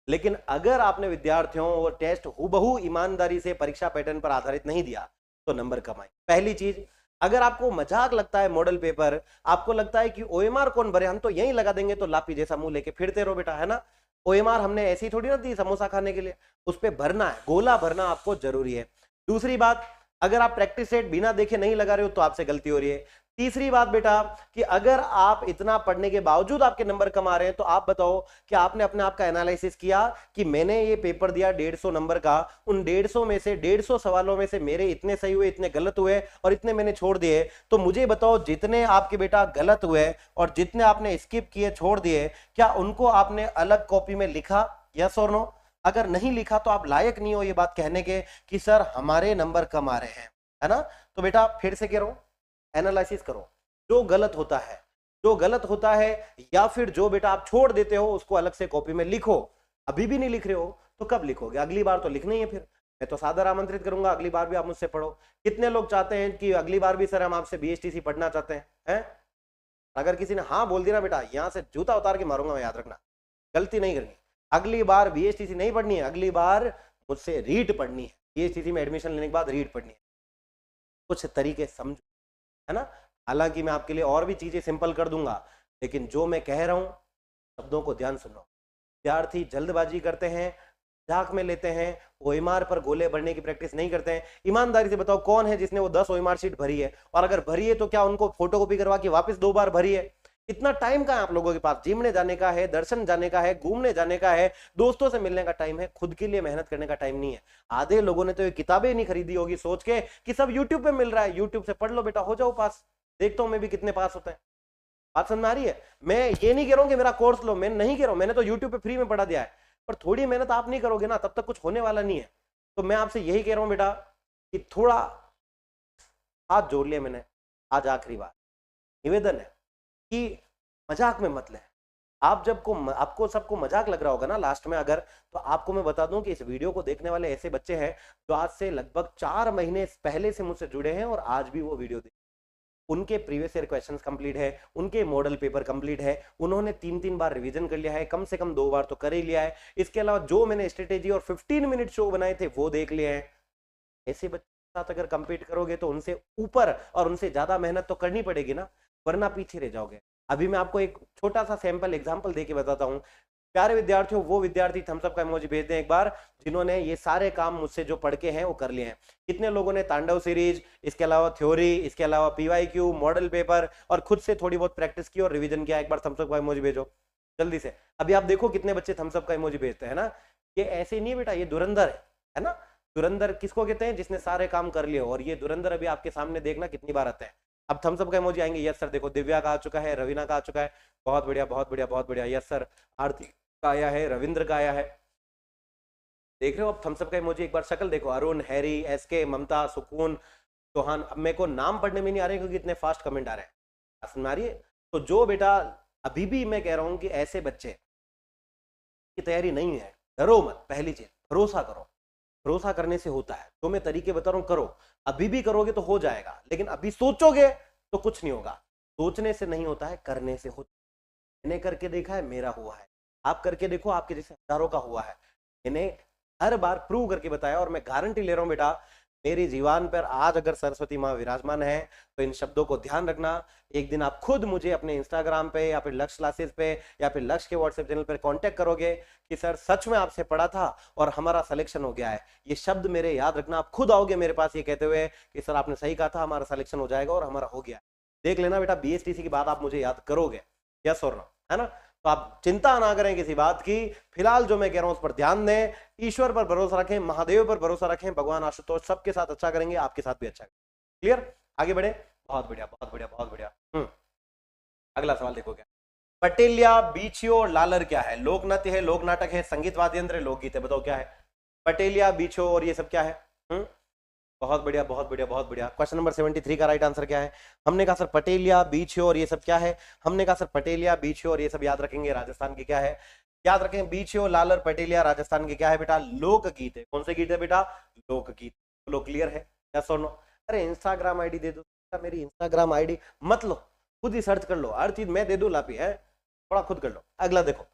A: लेकिन अगर आपने विद्यार्थियों वो टेस्ट हुबहू ईमानदारी से परीक्षा पैटर्न पर आधारित नहीं दिया तो नंबर कम आए। पहली चीज, अगर आपको मजाक लगता है मॉडल पेपर, आपको लगता है कि ओएमआर कौन भरे, हम तो यहीं लगा देंगे, तो लापी जैसा मुंह लेके फिरते रहो बेटा, है ना। ओएमआर हमने ऐसी थोड़ी ना दी समोसा खाने के लिए, उस पर भरना है, गोला भरना आपको जरूरी है। दूसरी बात, अगर आप प्रैक्टिस सेट बिना देखे नहीं लगा रहे हो तो आपसे गलती हो रही है। तीसरी बात बेटा, कि अगर आप इतना पढ़ने के बावजूद आपके नंबर कम आ रहे हैं तो आप बताओ कि आपने अपने आप का एनालिसिस किया कि मैंने ये पेपर दिया 150 नंबर का, उन 150 में से 150 सवालों में से मेरे इतने सही हुए, इतने गलत हुए और इतने मैंने छोड़ दिए, तो मुझे बताओ जितने आपके बेटा गलत हुए और जितने आपने स्किप किए, छोड़ दिए, क्या उनको आपने अलग कॉपी में लिखा? यस और नो? अगर नहीं लिखा तो आप लायक नहीं हो ये बात कहने के कि सर हमारे नंबर कम आ रहे हैं, है ना। तो बेटा फिर से कह रहा हूं, एनालिसिस करो, जो गलत होता है, जो गलत होता है या फिर जो बेटा आप छोड़ देते हो उसको अलग से कॉपी में लिखो। अभी भी नहीं लिख रहे हो तो कब लिखोगे? अगली बार तो लिखना ही है। फिर मैं तो सादर आमंत्रित करूंगा, अगली बार भी आप मुझसे पढ़ो। कितने लोग चाहते हैं कि अगली बार भी सर हम आपसे बीएसटीसी पढ़ना चाहते हैं? अगर किसी ने हाँ बोल दिया ना बेटा, यहां से जूता उतार के मारूंगा मैं, याद रखना, गलती नहीं करनी। अगली बार बीएसटीसी नहीं पढ़नी है, अगली बार मुझसे रीट पढ़नी है। बीएसटीसी में एडमिशन लेने के बाद रीट पढ़नी है। कुछ तरीके समझो, है ना। हालांकि मैं आपके लिए और भी चीजें सिंपल कर दूंगा, लेकिन जो मैं कह रहा हूं शब्दों को ध्यान सुनो। विद्यार्थी जल्दबाजी करते हैं, मजाक में लेते हैं, ओएमआर पर गोले भरने की प्रैक्टिस नहीं करते हैं। ईमानदारी से बताओ कौन है जिसने वो 10 ओएमआर शीट भरी है? और अगर भरी है तो क्या उनको फोटोकॉपी करवा के वापस 2 बार भरी है? इतना टाइम कहाँ है आप लोगों के पास? जिम में जाने का है, दर्शन जाने का है, घूमने जाने का है, दोस्तों से मिलने का टाइम है, खुद के लिए मेहनत करने का टाइम नहीं है। आधे लोगों ने तो ये किताबें नहीं खरीदी होगी सोच के कि सब यूट्यूब पे मिल रहा है, यूट्यूब से पढ़ लो बेटा, हो जाओ पास। देखता हूं मैं भी कितने पास होते हैं। बात समझ में आ रही है? मैं ये नहीं कह रहा हूं कि मेरा कोर्स लो, मैं नहीं कह रहा हूं, मैंने तो यूट्यूब पे फ्री में पढ़ा दिया है, पर थोड़ी मेहनत आप नहीं करोगे ना तब तक कुछ होने वाला नहीं है। तो मैं आपसे यही कह रहा हूं बेटा कि थोड़ा हाथ जोड़ लिया मैंने, आज आखिरी बार निवेदन है कि मजाक में मत लें। आप जब को आपको सबको मजाक लग रहा होगा ना लास्ट में अगर, तो आपको मैं बता दूं कि इस वीडियो को देखने वाले ऐसे बच्चे हैं जो आज से लगभग 4 महीने पहले से मुझसे जुड़े हैं और आज भी वो वीडियो देख, उनके प्रीवियस ईयर क्वेश्चंस कंप्लीट है, उनके मॉडल पेपर कंप्लीट है, उन्होंने 3-3 बार रिवीजन कर लिया है, कम से कम 2 बार तो कर ही लिया है। इसके अलावा जो मैंने स्ट्रेटेजी और 15 मिनट शो बनाए थे वो देख लिए हैं। ऐसे बच्चों के साथ अगर कंपीट करोगे तो उनसे ऊपर और उनसे ज्यादा मेहनत तो करनी पड़ेगी ना, वरना पीछे रह जाओगे। अभी मैं आपको एक छोटा सा सैंपल एग्जांपल देके बताता हूं। प्यारे विद्यार्थियों, वो विद्यार्थी थम्स अप का इमोजी भेज दें एक बार जिन्होंने ये सारे काम मुझसे जो पढ़ के हैं वो कर लिए हैं। कितने लोगों ने तांडव सीरीज, इसके अलावा थ्योरी, इसके अलावा पीवाईक्यू, मॉडल पेपर और खुद से थोड़ी बहुत प्रैक्टिस की और रिवीजन किया? एक बार थम्स अप का इमोजी भेजो जल्दी से। अभी आप देखो कितने बच्चे थम्स अप का इमोजी भेजते हैं ना। ये ऐसे नहीं बेटा, ये धुरंधर है ना। धुरंधर किसको कहते हैं? जिसने सारे काम कर लिए। और ये धुरंधर अभी आपके सामने देखना कितनी बार आता है। अब थम्स अप का इमोजी आएंगे, यस सर। देखो दिव्या का आ चुका है, रवीना का आ चुका है, बहुत बढ़िया बहुत बढ़िया बहुत बढ़िया, यस सर। आरती का आया है, रविंद्र का आया है। देख रहे हो? अब थम्स अप का इमोजी एक बार शक्ल देखो, अरुण, हैरी, एसके, ममता, सुकून, चौहान। अब मेरे को नाम पढ़ने में नहीं आ रहे क्योंकि इतने फास्ट कमेंट आ रहे हैं, समझ में आ रही है? तो जो बेटा अभी भी मैं कह रहा हूं कि ऐसे बच्चे की तैयारी नहीं है, डरो मत। पहली चीज भरोसा करो, भरोसा करने से होता है। तो मैं तरीके बता रहा हूं, करो। अभी भी करोगे तो हो जाएगा, लेकिन अभी सोचोगे तो कुछ नहीं होगा। सोचने से नहीं होता है, करने से होता है। मैंने करके देखा है, मेरा हुआ है। आप करके देखो, आपके जैसे हजारों का हुआ है। मैंने हर बार प्रूव करके बताया और मैं गारंटी ले रहा हूं बेटा मेरी जीवान पर आज अगर सरस्वती माँ विराजमान है तो इन शब्दों को ध्यान रखना। एक दिन आप खुद मुझे अपने इंस्टाग्राम पे या फिर लक्ष्य क्लासेस पे या फिर लक्ष्य के व्हाट्सएप चैनल पर कांटेक्ट करोगे कि सर सच में आपसे पढ़ा था और हमारा सिलेक्शन हो गया है। ये शब्द मेरे याद रखना। आप खुद आओगे मेरे पास ये कहते हुए कि सर आपने सही कहा था, हमारा सिलेक्शन हो जाएगा और हमारा हो गया। देख लेना बेटा, बीएसटीसी की बात आप मुझे याद करोगे, यस और नो, है ना। तो आप चिंता ना करें किसी बात की। फिलहाल जो मैं कह रहा हूं उस पर ध्यान दें, ईश्वर पर भरोसा रखें, महादेव पर भरोसा रखें, भगवान आशुतोष सबके साथ अच्छा करेंगे, आपके साथ भी अच्छा करेंगे। क्लियर, आगे बढ़े। बहुत बढ़िया, बहुत बढ़िया, बहुत बढ़िया। अगला सवाल देखो क्या, पटेलिया, बीछियो और लालर क्या है? लोक नृत्य है, लोक नाटक है, संगीत वाद्य यंत्र है, लोकगीत है, बताओ क्या है? पटेलिया, बीछियो और ये सब क्या है? बहुत बढ़िया, बहुत बढ़िया, बहुत बढ़िया। क्वेश्चन नंबर 73 का राइट आंसर क्या है? हमने कहा सर पटेलिया, बीछियो और ये सब क्या है? हमने कहा सर पटेलिया, बीछियो और ये सब याद रखेंगे, राजस्थान की क्या है? याद रखें, बीछियो, लालर, पटेलिया राजस्थान की क्या है बेटा? लोकगीत है। कौन से गीत है बेटा? लोकगीत। लो क्लियर है, यस और नो? अरे इंस्टाग्राम आईडी दे दो, मेरी इंस्टाग्राम आईडी मत लो, खुद ही सर्च कर लो, हर चीज मैं दे दूं लापी है, थोड़ा खुद कर लो। अगला देखो,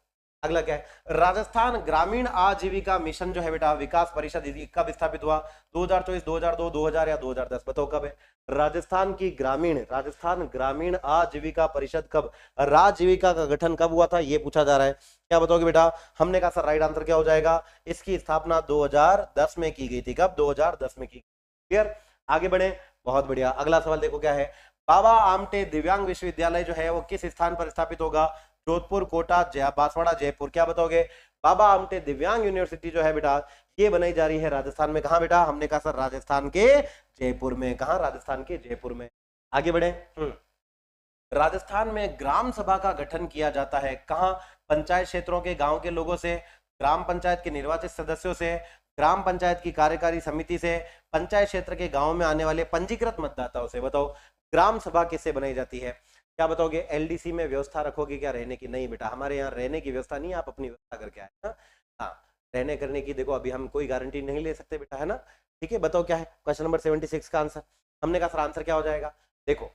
A: अगला क्या है? राजस्थान ग्रामीण आजीविका मिशन जो है बेटा, विकास परिषद कब स्थापित हुआ? 2024, 2002, 2000 या 2010? बताओ कब है? राजस्थान ग्रामीण आजीविका परिषद कब, राजीविका का गठन कब हुआ था, ये पूछा जा रहा है। क्या बताओगे बेटा? हमने कहा सर राइट आंसर क्या हो जाएगा? इसकी स्थापना 2010 में की गई थी। कब? 2010 में की। क्लियर, आगे बढ़े। बहुत बढ़िया। अगला सवाल देखो क्या है, बाबा आमटे दिव्यांग विश्वविद्यालय जो है वो किस स्थान पर स्थापित होगा? जोधपुर, कोटा, बांसवाड़ा, जयपुर? क्या बताओगे? बाबा आमटे दिव्यांग यूनिवर्सिटी जो है बेटा ये बनाई जा रही है राजस्थान में। कहां बेटा? हमने कहा सर राजस्थान के जयपुर में। कहां? राजस्थान के जयपुर में। आगे बढ़े। राजस्थान में ग्राम सभा का गठन किया जाता है कहां? पंचायत क्षेत्रों के गांव के लोगों से, ग्राम पंचायत के निर्वाचित सदस्यों से, ग्राम पंचायत की कार्यकारी समिति से, पंचायत क्षेत्र के गांव में आने वाले पंजीकृत मतदाताओं से। बताओ ग्राम सभा किससे बनाई जाती है? क्या बताओगे? एलडीसी में व्यवस्था रखोगे क्या रहने की? नहीं बेटा, हमारे यहाँ रहने की व्यवस्था नहीं है, आप अपनी व्यवस्था करके आए ना। हाँ, रहने करने की देखो अभी हम कोई गारंटी नहीं ले सकते बेटा, है ना। ठीक है, बताओ क्या है क्वेश्चन नंबर 76 का आंसर? हमने कहा सर आंसर क्या हो जाएगा? देखो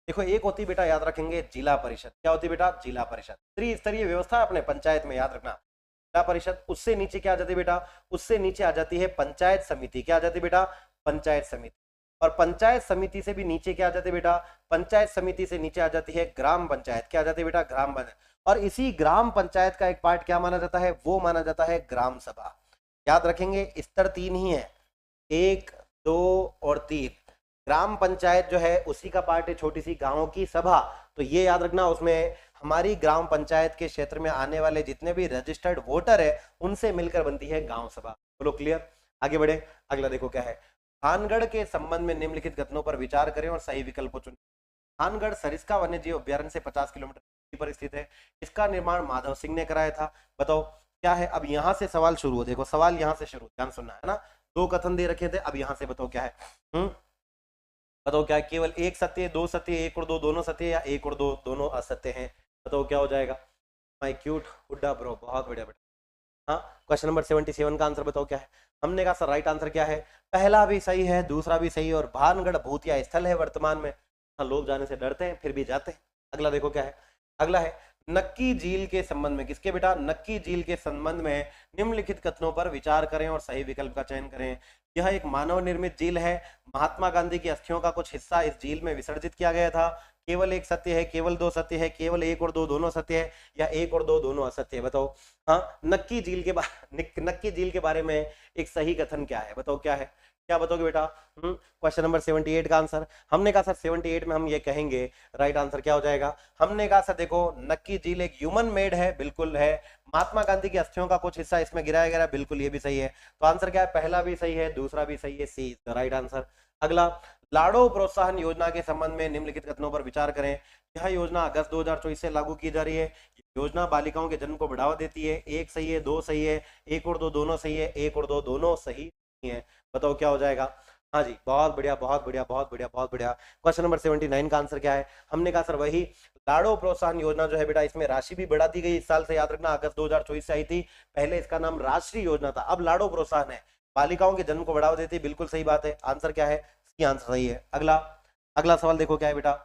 A: देखो, एक होती बेटा याद रखेंगे जिला परिषद। क्या होती बेटा? जिला परिषद। त्रिस्तरीय व्यवस्था है अपने पंचायत में, याद रखना। जिला परिषद, उससे नीचे क्या आ जाती है बेटा? उससे नीचे आ जाती है पंचायत समिति। क्या आ जाती है बेटा? पंचायत समिति। और पंचायत समिति से भी नीचे क्या आ जाती है बेटा? पंचायत समिति से नीचे आ जाती है ग्राम पंचायत। क्या आ जाती है बेटा? ग्राम पंचायत। और इसी ग्राम पंचायत का एक पार्ट क्या माना जाता है? वो माना जाता है ग्राम सभा। याद रखेंगे स्तर 3 ही है, 1, 2 और 3। ग्राम पंचायत जो है उसी का पार्ट है छोटी सी गांव की सभा। तो ये याद रखना, उसमें हमारी ग्राम पंचायत के क्षेत्र में आने वाले जितने भी रजिस्टर्ड वोटर है उनसे मिलकर बनती है गांव सभा। बोलो क्लियर, आगे बढ़े। अगला देखो क्या है, थानगढ़ के संबंध में निम्नलिखित कथनों पर विचार करें और सही विकल्प को चुनें। थानगढ़ सरिस्का वन्य जीव अभ्यारण्य से 50 किलोमीटर पर स्थित है। इसका निर्माण माधव सिंह ने कराया था। बताओ क्या है? अब यहां से सवाल शुरू हो, देखो सवाल यहां से शुरू, ध्यान सुनना है ना। 2 कथन दे रखे थे, अब यहां से बताओ क्या है। बताओ क्या? केवल एक सत्य, 2 सत्य, 1 और 2 दोनों सत्य, या 1 और 2 दोनों असत्य हैं? बताओ क्या हो जाएगा? माय क्यूट हुड्डा ब्रो, बहुत बढ़िया बेटा। हाँ, क्वेश्चन नंबर 77 का आंसर बताओ क्या है? हमने कहा सर राइट आंसर क्या है? पहला भी सही है, दूसरा भी सही है, और भानगढ़ भूतिया स्थल है वर्तमान में। हाँ, लोग जाने से डरते हैं फिर भी जाते हैं। अगला देखो क्या है? अगला है नक्की झील के संबंध में, किसके बेटा? नक्की झील के संबंध में निम्नलिखित कथनों पर विचार करें और सही विकल्प का चयन करें। यह एक मानव निर्मित झील है। महात्मा गांधी की अस्थियों का कुछ हिस्सा इस झील में विसर्जित किया गया था। केवल एक सत्य है, केवल 2 सत्य है, केवल 1 और 2 दोनों सत्य है, या 1 और 2 दोनों असत्य है? बताओ। हाँ, नक्की झील के बारे में एक सही कथन क्या है? बताओ क्या है? क्या बताओगे बेटा? क्वेश्चन नंबर 78 का आंसर हमने कहा सर 78 में हम ये कहेंगे, राइट आंसर क्या हो जाएगा? हमने कहा सर देखो नक्की झील एक ह्यूमन मेड है, बिल्कुल है। महात्मा गांधी की अस्थियों का कुछ हिस्सा इसमें गिराया गया, बिल्कुल ये भी सही है। तो आंसर क्या है? पहला भी सही है, दूसरा भी सही है, सी इज द राइट आंसर। अगला, लाड़ो प्रोत्साहन योजना के संबंध में निम्नलिखित कथनों पर विचार करें। यह योजना अगस्त 2024 से लागू की जा रही है। योजना बालिकाओं के जन्म को बढ़ावा देती है। 1 सही है, 2 सही है, 1 और 2 दोनों सही है, 1 और 2 दोनों सही है। बताओ क्या हो जाएगा? हाँ जी, बहुत बढ़िया, बहुत बढ़िया, बहुत बढ़िया, बहुत बढ़िया। क्वेश्चन नंबर 79 का आंसर क्या है? हमने कहा सर वही लाड़ो प्रोत्साहन योजना जो है बेटा, इसमें राशि भी बढ़ा दी गई इस साल से, याद रखना अगस्त 2024 से आई थी। पहले इसका नाम राष्ट्रीय योजना था, अब लाड़ो प्रोत्साहन है। बालिकाओं के जन्म को बढ़ावा देती है, बिल्कुल सही बात है। आंसर क्या है? इसकी आंसर सही है। अगला सवाल देखो क्या है बेटा,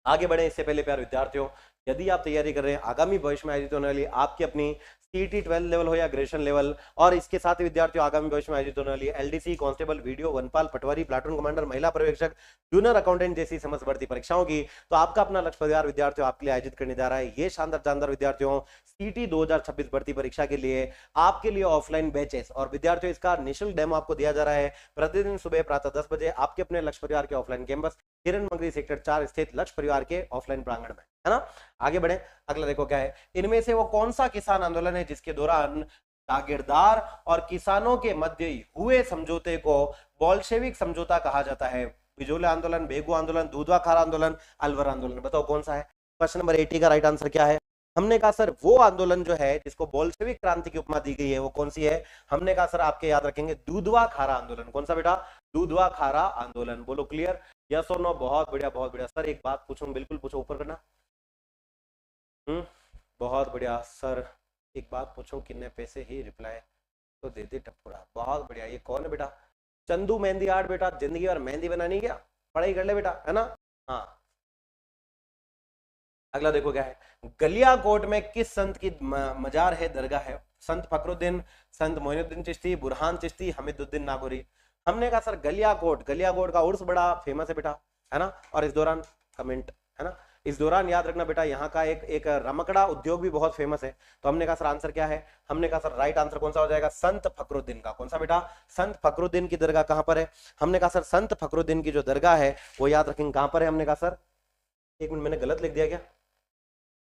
A: आगे बढ़े इससे पहले प्यारे विद्यार्थियों, यदि आप तैयारी कर रहे हैं आगामी भविष्य में आयोजित होने वाली आपकी अपनी सीटी 12 लेवल हो या ग्रेजुएशन लेवल, और इसके साथ ही विद्यार्थियों आगामी भविष्य में आयोजित होने वाली एलडीसी, कांस्टेबल, वीडियो, वनपाल, पटवारी, प्लाटून कमांडर, महिला पर्यवेक्षक, जूनियर अकाउंटेंट जैसी समस्त भर्ती परीक्षाओं की, तो आपका अपना लक्ष्य परिवार विद्यार्थियों आपके लिए आयोजित करने जा रहा है ये शानदार जानदार विद्यार्थियों सीटी 2026 भर्ती परीक्षा के लिए आपके लिए ऑफलाइन बैचेस। और विद्यार्थियों इसका निःशुल्क डेमो आपको दिया जा रहा है प्रतिदिन सुबह प्रातः 10 बजे आपके अपने लक्ष्य परिवार के ऑफलाइन कैंपस किरण मंगरी सेक्टर 4 स्थित लक्ष्य परिवार के ऑफलाइन प्रांगण में, है ना। आगे बढ़े, अगला देखो क्या है, इनमें से वो कौन सा किसान आंदोलन है जिसके दौरान जागीरदार और किसानों के मध्य हुए समझौते को बोल्शेविक समझौता कहा जाता है। बिजोले आंदोलन, बेगू आंदोलन, दूधवा खारा आंदोलन, अलवर आंदोलन, बताओ कौन सा है। क्वेश्चन नंबर 80 का राइट आंसर क्या है। हमने कहा सर वो आंदोलन जो है जिसको बोल्शेविक क्रांति की उपमा दी गई है वो कौन सी है। हमने कहा सर आपके याद रखेंगे दूधवा खारा आंदोलन। कौन सा बेटा, दूधवा खारा आंदोलन। बोलो क्लियर, यस और नो। बहुत बढ़िया बहुत बढ़िया सर, एक बात पूछूं, बिल्कुल पूछो, ऊपर करना। बहुत बढ़िया सर, एक बात पूछो, कितने पैसे ही रिप्लाई तो दे दे टप्पुरा। बहुत बढ़िया, ये कौन है बेटा, चंदू मेहंदी आर्ट। बेटा जिंदगी भर मेहंदी बनानी, क्या पढ़ाई कर ले बेटा, है ना। हाँ, अगला देखो क्या है, गलियाकोट में किस संत की मजार है, दरगाह है। संत फखरुद्दीन, संत मोइनुद्दीन चिश्ती, बुरहान चिश्ती, हमीदुद्दीन नागौरी। हमने कहा सर गलियाकोट, गलियाकोट का उर्स बड़ा फेमस है बेटा, है ना। और इस दौरान कमेंट, है ना, इस दौरान याद रखना बेटा यहाँ का एक रमकड़ा उद्योग भी बहुत फेमस है। तो हमने कहा सर आंसर क्या है। हमने कहा सर राइट आंसर कौन सा हो जाएगा, संत फखरुद्दीन का। कौन सा बेटा, संत फखरुद्दीन की दरगाह कहां पर है। हमने कहा सर संत फखरुद्दीन की जो दरगाह है वो याद रखेंगे कहां पर है। हमने कहा सर, एक मिनट, मैंने गलत लिख दिया क्या,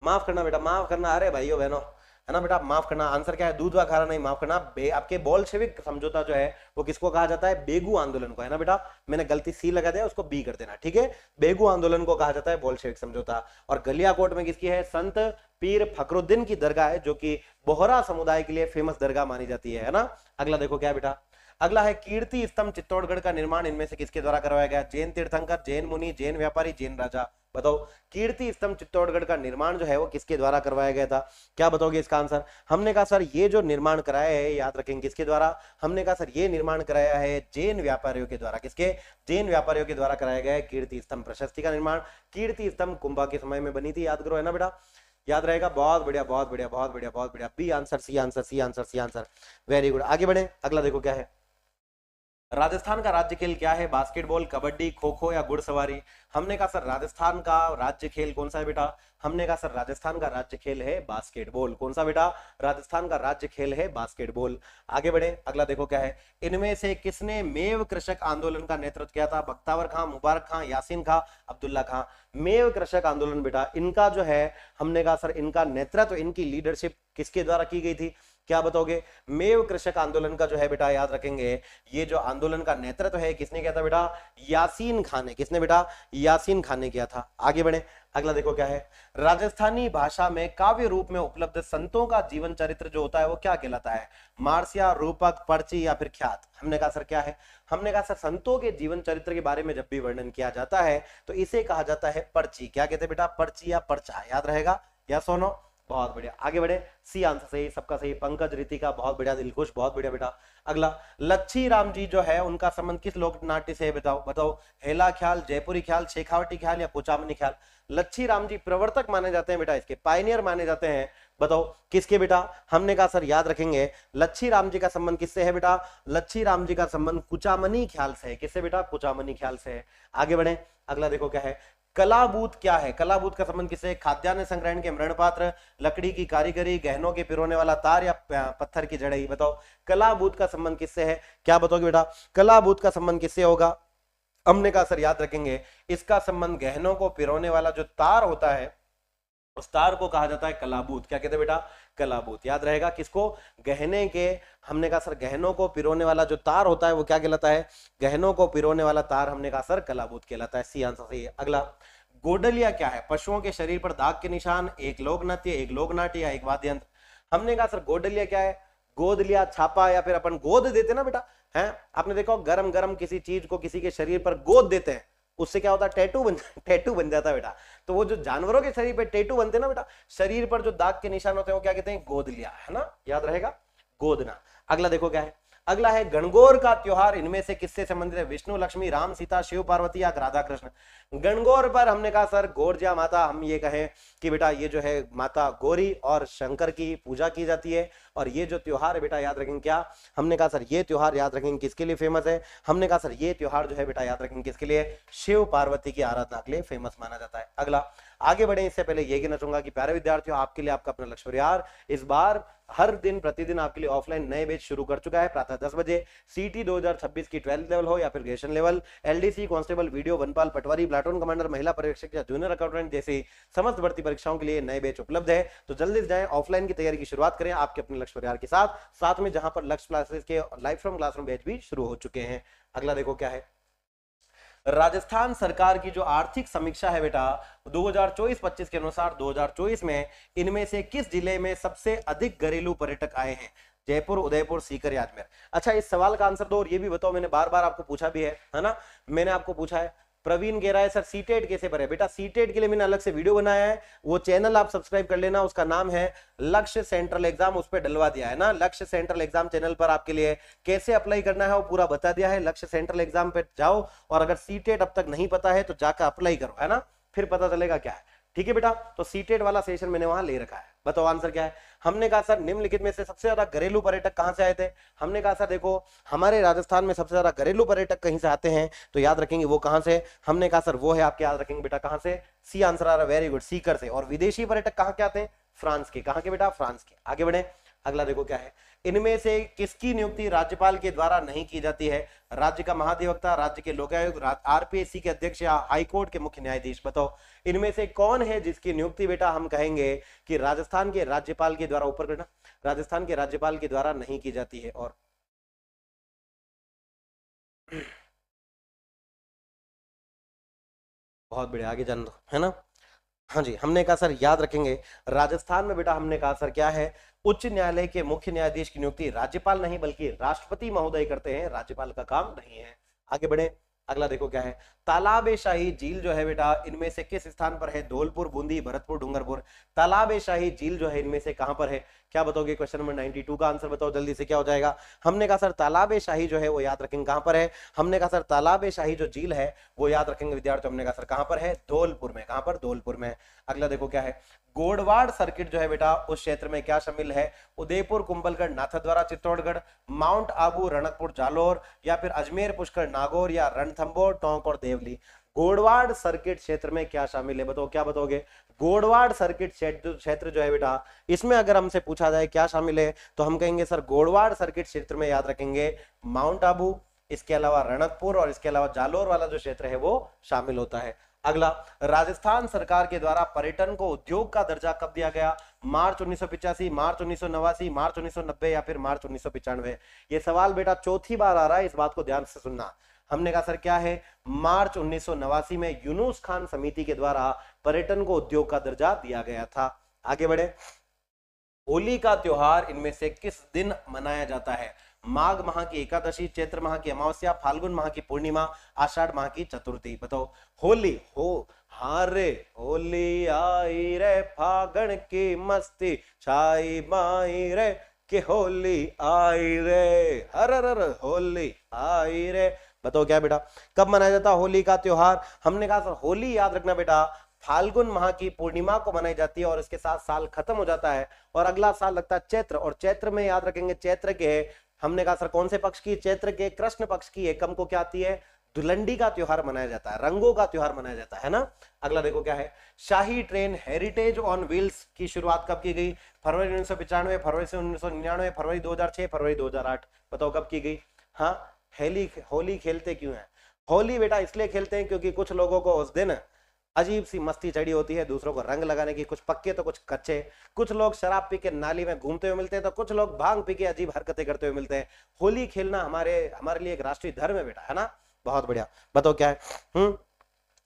A: माफ करना बेटा, माफ करना। अरे भाइयों बहनों, है ना बेटा, माफ करना। आंसर क्या है, दूधवा खारा नहीं, माफ करना। आपके बोल्शेविक समझौता जो है वो किसको कहा जाता है, बेगू आंदोलन को, है ना बेटा। मैंने गलती सी लगा दिया, उसको बी कर देना, ठीक है। बेगू आंदोलन को कहा जाता है बोल्शेविक समझौता। और गलियाकोट में किसकी है, संत पीर फखरुद्दीन की दरगाह है जो कि बोहरा समुदाय के लिए फेमस दरगाह मानी जाती है ना। अगला देखो क्या बेटा, अगला है कीर्ति स्तंभ चित्तौड़गढ़ का निर्माण इनमें से किसके द्वारा करवाया गया। जैन तीर्थंकर, जैन मुनि, जैन व्यापारी, जैन राजा। बताओ कीर्ति स्तंभ चित्तौड़गढ़ का निर्माण जो है वो किसके द्वारा करवाया गया था। क्या बताओगे इसका आंसर। हमने कहा सर ये जो निर्माण कराया है याद रखेंगे किसके द्वारा। हमने कहा सर ये निर्माण कराया है जैन व्यापारियों के द्वारा। किसके, जैन व्यापारियों के द्वारा कराया गया है कीर्ति स्तंभ प्रशस्ति का निर्माण। कीर्ति स्तंभ कुंभा के समय में बनी थी, याद करो, है ना बेटा, याद रहेगा। बहुत बढ़िया बहुत बढ़िया बहुत बढ़िया बहुत बढ़िया। B answer, C answer, C answer, C answer, very good. आगे बढ़े, अगला देखो क्या है, राजस्थान का राज्य खेल क्या है। बास्केटबॉल, कबड्डी, खो खो या घुड़सवारी। हमने कहा सर राजस्थान का राज्य खेल कौन सा है बेटा। हमने कहा सर राजस्थान का राज्य खेल है बास्केटबॉल। कौन सा बेटा, राजस्थान का राज्य खेल है बास्केटबॉल। आगे बढ़े, अगला देखो क्या है, इनमें से किसने मेव कृषक आंदोलन का नेतृत्व किया था। बख्तावर खां, मुबारक खां, यासीन खां, अब्दुल्ला खां। मेव कृषक आंदोलन बेटा इनका जो है, हमने कहा सर इनका नेतृत्व, इनकी लीडरशिप किसके द्वारा की गई थी। क्या बताओगे, मेव कृषक आंदोलन का जो है बेटा याद रखेंगे, ये जो आंदोलन का नेतृत्व है किसने किया था बेटा, यासीन खान ने। किसने बेटा, यासीन खान ने किया था। आगे बढ़े, अगला देखो क्या है, राजस्थानी भाषा में काव्य रूप में उपलब्ध संतों का जीवन चरित्र जो होता है वो क्या कहलाता है। मार्सिया, रूपक, पर्ची या फिर ख्यात। हमने कहा सर क्या है। हमने कहा सर संतों के जीवन चरित्र के बारे में जब भी वर्णन किया जाता है तो इसे कहा जाता है पर्ची। क्या कहते हैं बेटा, पर्ची या पर्चा, याद रहेगा, या सोनो। बहुत बढ़िया, आगे बढ़े, सी आंसर सही, सबका सही। पंकज, रितिका, बहुत बढ़िया, दिलखुश, बहुत बढ़िया बेटा। अगला, लच्छी राम जी जो है उनका संबंध किस लोक नाट्य से है बताओ। बताओ, हेला ख्याल, जयपुरी ख्याल, शेखावटी ख्याल या कुचामनी ख्याल। लच्छी राम जी प्रवर्तक माने जाते हैं बेटा, इसके पायनियर माने जाते हैं। बताओ किसके बेटा। हमने कहा सर याद रखेंगे लच्छी राम जी का संबंध किससे है बेटा, लच्छी राम जी का संबंध कुचामनी ख्याल से है। किससे बेटा, कुचामनी ख्याल से है। आगे बढ़े, अगला देखो क्या है, कलाबूत क्या है। कलाबूत का संबंध किससे, खाद्यान्न संग्रहण के मृण पात्र, लकड़ी की कारीगरी, गहनों के पिरोने वाला तार या पत्थर की जड़ई। बताओ कलाबूत का संबंध किससे है। क्या बताओगे बेटा, कलाबूत का संबंध किससे होगा। हमने कहा सर याद रखेंगे इसका संबंध गहनों को पिरोने वाला जो तार होता है उस तार को कहा जाता है कलाबूत। क्या कहते हैं बेटा, कलाबूत। याद रहेगा किसको, गहने के। हमने कहा सर गहनों को पिरोने वाला जो तार होता है वो क्या कहलाता है, गहनों को पिरोने वाला तार। हमने कहा सर कलाबूत कहलाता है। सी आंसर सही है। अगला, गोडलिया क्या है। पशुओं के शरीर पर दाग के निशान, एक लोक नृत्य, एक लोक नाट्य या एक वाद्य यंत्र। हमने कहा सर गोडलिया क्या है, गोद लिया, छापा, या फिर अपन गोद देते ना बेटा, है आपने देखो गरम गरम किसी चीज को किसी के शरीर पर गोद देते हैं, उससे क्या होता है, टैटू बन जाता है बेटा। तो वो जो जानवरों के शरीर पे टैटू बनते हैं ना बेटा, शरीर पर जो दाग के निशान होते हैं वो क्या कहते हैं, गोद लिया, है ना, याद रहेगा, गोदना। अगला देखो क्या है, अगला है गणगौर का त्योहार इनमें से किससे संबंधित है? विष्णु, लक्ष्मी, राम, सीता, शिव पार्वती या राधा कृष्ण? गणगौर पर हमने कहा सर गौरजिया माता, हम ये कहें कि बेटा ये जो है माता गौरी और शंकर की पूजा की जाती है। और ये जो त्योहार है बेटा याद रखेंगे क्या, हमने कहा सर ये त्योहार याद रखेंगे किसके लिए फेमस है? हमने कहा सर ये त्योहार जो है बेटा याद रखेंगे किसके लिए? शिव पार्वती की आराधना के लिए फेमस माना जाता है। अगला आगे बढ़े इससे पहले ये कहना चाहूंगा कि प्यारे विद्यार्थियों, आपके लिए आपका अपना लक्ष्य परिवार इस बार हर दिन प्रतिदिन आपके लिए ऑफलाइन नए बैच शुरू कर चुका है प्रातः 10 बजे। सीटी 2026 की 12th लेवल हो या फिर graduation level, LDC, constable, video, वनपाल, पटवारी, प्लाटून कमांडर, महिला पर्यवेक्षक या जूनियर अकाउंटेंट जैसी समस्त भर्ती परीक्षाओं के लिए नए बैच उपलब्ध है। तो जल्दी से जाएं, ऑफलाइन की तैयारी की शुरुआत करें आपके अपने लक्ष्य परिवार के साथ में, जहां पर लक्ष्य क्लासेस के लाइव फ्रॉम क्लासरूम बैच भी शुरू हो चुके हैं। अगला देखो क्या है, राजस्थान सरकार की जो आर्थिक समीक्षा है बेटा 2024-25 के अनुसार 2024 में इनमें से किस जिले में सबसे अधिक घरेलू पर्यटक आए हैं? जयपुर, उदयपुर, सीकर या अजमेर? अच्छा, इस सवाल का आंसर दो और ये भी बताओ, मैंने बार बार आपको पूछा भी है ना, मैंने आपको पूछा है। प्रवीण कह रहा है सर सीटेट कैसे भरे? बेटा सीटेट के लिए मैंने अलग से वीडियो बनाया है, वो चैनल आप सब्सक्राइब कर लेना, उसका नाम है लक्ष्य सेंट्रल एग्जाम, उस पर डलवा दिया है ना। लक्ष्य सेंट्रल एग्जाम चैनल पर आपके लिए कैसे अप्लाई करना है वो पूरा बता दिया है। लक्ष्य सेंट्रल एग्जाम पे जाओ और अगर सीटेट अब तक नहीं पता है तो जाकर अप्लाई करो, है ना, फिर पता चलेगा क्या है। ठीक है बेटा, तो सीटेट वाला सेशन मैंने वहां ले रखा है। बताओ आंसर क्या है? हमने कहा सर निम्नलिखित में से सबसे ज्यादा घरेलू पर्यटक कहां से आए थे? हमने कहा सर देखो हमारे राजस्थान में सबसे ज्यादा घरेलू पर्यटक कहीं से आते हैं, तो याद रखेंगे वो कहां से? हमने कहा सर वो है आपके, याद रखेंगे बेटा कहां से? सी आंसर आ रहा है, वेरी गुड, सीकर से। और विदेशी पर्यटक कहां के आते हैं? फ्रांस के। कहां के बेटा? फ्रांस के। आगे बढ़े, अगला देखो क्या है, इनमें से किसकी नियुक्ति राज्यपाल के द्वारा नहीं की जाती है? राज्य का महाधिवक्ता, राज्य के लोकायुक्त, आरपीएससी के अध्यक्ष या हाईकोर्ट के मुख्य न्यायाधीश? बताओ इनमें से कौन है जिसकी नियुक्ति बेटा हम कहेंगे कि राजस्थान के राज्यपाल के द्वारा, ऊपर करना, राजस्थान के राज्यपाल के द्वारा नहीं की जाती है? और बहुत बढ़िया, आगे जान दो, है ना। हाँ जी, हमने कहा सर याद रखेंगे राजस्थान में बेटा हमने कहा सर क्या है, उच्च न्यायालय के मुख्य न्यायाधीश की नियुक्ति राज्यपाल नहीं बल्कि राष्ट्रपति महोदय करते हैं, राज्यपाल का काम नहीं है। आगे बढ़े, अगला देखो क्या है, तालाब शाही झील जो है बेटा इनमें से किस स्थान पर है? धौलपुर, बूंदी, भरतपुर, डूंगरपुर? तालाब शाही झील जो है इनमें से कहां पर है? क्या बताओगे? क्वेश्चन नंबर 92 का आंसर बताओ जल्दी से, क्या हो जाएगा? हमने कहा सर तालाब शाही जो है वो याद रखेंगे कहां पर है? हमने कहा सर तालाब शाही जो झील है वो याद रखेंगे विद्यार्थियों, हमने कहा सर कहां पर है? धौलपुर में। कहां पर? धौलपुर में। अगला देखो क्या है, गोडवाड़ सर्किट जो है बेटा उस क्षेत्र में क्या शामिल है? उदयपुर, कुंभलगढ़, नाथद्वारा, चित्तौड़गढ़, माउंट आबू, रणकपुर, जालोर या फिर अजमेर, पुष्कर, नागौर या रणथंबोर, टोंक और देवली? गोडवाड़ सर्किट क्षेत्र में क्या शामिल है? बताओ, क्या बताओगे? गोडवाड़ सर्किट क्षेत्र जो है बेटा इसमें अगर हमसे पूछा जाए क्या शामिल है तो हम कहेंगे सर गोडवाड़ सर्किट क्षेत्र में याद रखेंगे माउंट आबू, इसके अलावा रणकपुर और इसके अलावा जालोर वाला जो क्षेत्र है वो शामिल होता है। अगला, राजस्थान सरकार के द्वारा पर्यटन को उद्योग का दर्जा कब दिया गया? मार्च 1985, मार्च 1989, मार्च 1990 या फिर मार्च 1995? ये सवाल बेटा चौथी बार आ रहा है, इस बात को ध्यान से सुनना। हमने कहा सर क्या है, मार्च 1989 में यूनुस खान समिति के द्वारा पर्यटन को उद्योग का दर्जा दिया गया था। आगे बढ़े, होली का त्योहार इनमें से किस दिन मनाया जाता है? माघ माह की एकादशी, चैत्र माह की अमावस्या, फाल्गुन माह की पूर्णिमा, आषाढ़ माह की चतुर्थी? बताओ। होली हो, हारे होली आई रे, फागण की मस्ती छाई माई रे, कि होली आई रे, हर हर होली आई रे। बताओ क्या बेटा कब मनाया जाता है होली का त्योहार? हमने कहा सर होली याद रखना बेटा फाल्गुन माह की पूर्णिमा को मनाई जाती है और इसके साथ साल खत्म हो जाता है और अगला साल लगता है चैत्र, और चैत्र में याद रखेंगे चैत्र के, हमने कहा सर कौन से पक्ष की? चैत्र के कृष्ण पक्ष की एकम को क्या आती है? धुलंडी का त्योहार मनाया जाता है, रंगों का त्योहार मनाया जाता है ना। अगला देखो क्या है, शाही ट्रेन हेरिटेज ऑन व्हील्स की शुरुआत कब की गई? फरवरी 1995, फरवरी 1999, फरवरी 2006, फरवरी 2008? बताओ कब की गई? हाँ, होली खेलते क्यों है? होली बेटा इसलिए खेलते हैं क्योंकि कुछ लोगों को उस दिन अजीब सी मस्ती चढ़ी होती है दूसरों को रंग लगाने की, कुछ पक्के तो कुछ कच्चे, कुछ लोग शराब पी के नाली में घूमते हुए मिलते हैं तो कुछ लोग भांग पी के अजीब हरकतें करते हुए मिलते हैं। होली खेलना हमारे लिए एक राष्ट्रीय धर्म है बेटा, है ना। बहुत बढ़िया, बताओ क्या है?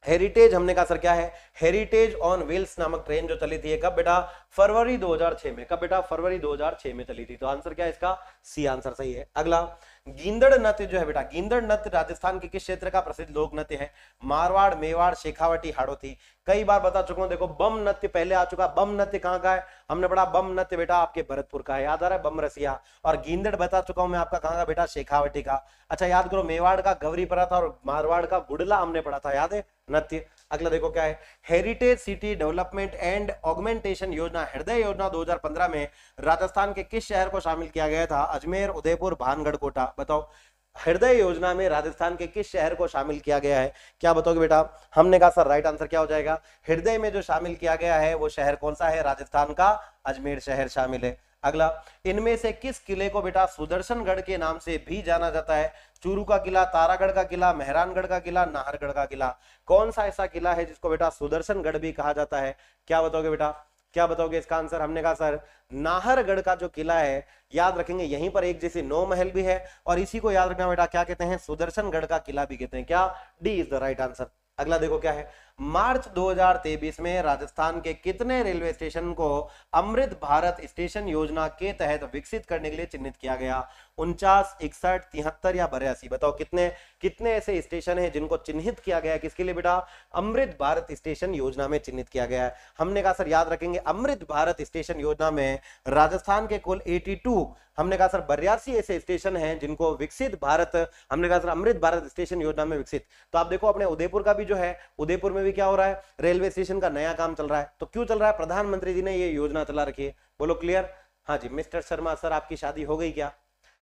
A: हेरिटेज, हमने कहा सर क्या है? हेरिटेज ऑन व्हील्स नामक ट्रेन जो चली थी कब बेटा? फरवरी 2006 में। कब बेटा? फरवरी 2006 में चली थी। तो आंसर क्या है इसका? सी आंसर सही है। अगला, गींदड़ नृत्य जो है बेटा, गींदड़ नृत्य राजस्थान के किस क्षेत्र का प्रसिद्ध लोक नृत्य है? मारवाड़, मेवाड़, शेखावटी, हाड़ौती। कई बार बता चुका हूं, देखो बम नृत्य पहले आ चुका। बम नृत्य कहाँ का है? हमने पढ़ा बम नृत्य बेटा आपके भरतपुर का है, याद आ रहा है, बम रसिया। और गींदड़ बता चुका हूं मैं आपका कहाँ का बेटा? शेखावटी का। अच्छा याद करो, मेवाड़ का गौरीपरा था और मारवाड़ का गुडला हमने पढ़ा था, याद है नृत्य। अगला देखो क्या है, heritage city development and augmentation योजना, हृदय योजना 2015 में राजस्थान के किस शहर को शामिल किया गया था? अजमेर, उदयपुर, भानगढ़, कोटा। बताओ हृदय योजना में राजस्थान के किस शहर को शामिल किया गया है? क्या बताओगे बेटा? हमने कहा सर राइट आंसर क्या हो जाएगा? हृदय में जो शामिल किया गया है वो शहर कौन सा है? राजस्थान का अजमेर शहर शामिल है। अगला, इनमें से किस किले को बेटा सुदर्शनगढ़ के नाम से भी जाना जाता है? चूरू का किला, तारागढ़ का किला, मेहरानगढ़ का किला, नाहरगढ़ का किला। कौन सा ऐसा किला है जिसको बेटा सुदर्शनगढ़ भी कहा जाता है? क्या बताओगे बेटा? क्या बताओगे इसका आंसर? हमने कहा सर नाहरगढ़ का जो किला है, याद रखेंगे यहीं पर एक जैसे 9 महल भी है और इसी को याद रखना बेटा, क्या कहते हैं? सुदर्शनगढ़ का किला भी कहते हैं। क्या? D is the right answer. अगला देखो क्या है, मार्च 2023 में राजस्थान के कितने रेलवे स्टेशन को अमृत भारत स्टेशन योजना के तहत विकसित करने के लिए चिन्हित किया गया? 49, 61, 73 या 82? बताओ कितने कितने ऐसे स्टेशन हैं जिनको चिन्हित किया गया है? किसके लिए बेटा? अमृत भारत स्टेशन योजना में चिन्हित किया गया है। हमने कहा सर याद रखेंगे अमृत भारत स्टेशन योजना में राजस्थान के कुल 82, हमने कहा सर 82 ऐसे स्टेशन हैं जिनको विकसित भारत, हमने कहा सर अमृत भारत स्टेशन योजना में विकसित। तो आप देखो अपने उदयपुर का भी जो है, उदयपुर में भी क्या हो रहा है? रेलवे स्टेशन का नया काम चल रहा है। तो क्यों चल रहा है? प्रधानमंत्री जी ने ये योजना चला रखी है। बोलो क्लियर? हाँ जी। मिस्टर शर्मा सर आपकी शादी हो गई क्या?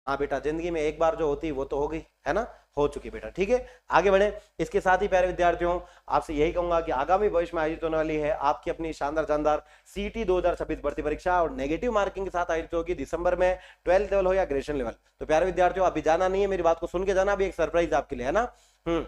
A: हाँ बेटा, जिंदगी में एक बार जो होती है वो तो हो गई है ना, हो चुकी बेटा। ठीक है, आगे बढ़े। इसके साथ ही प्यारे विद्यार्थियों आपसे यही कहूंगा कि आगामी भविष्य में आयोजित होने वाली है आपकी अपनी शानदार जानदार सीटी 2026 भर्ती परीक्षा और नेगेटिव मार्किंग के साथ आयोजित होगी दिसंबर में, 12th लेवल हो या ग्रेजुएशन लेवल। तो प्यारे विद्यार्थियों अभी जाना नहीं है, मेरी बात को सुन के जाना, अभी एक सरप्राइज आपके लिए है ना।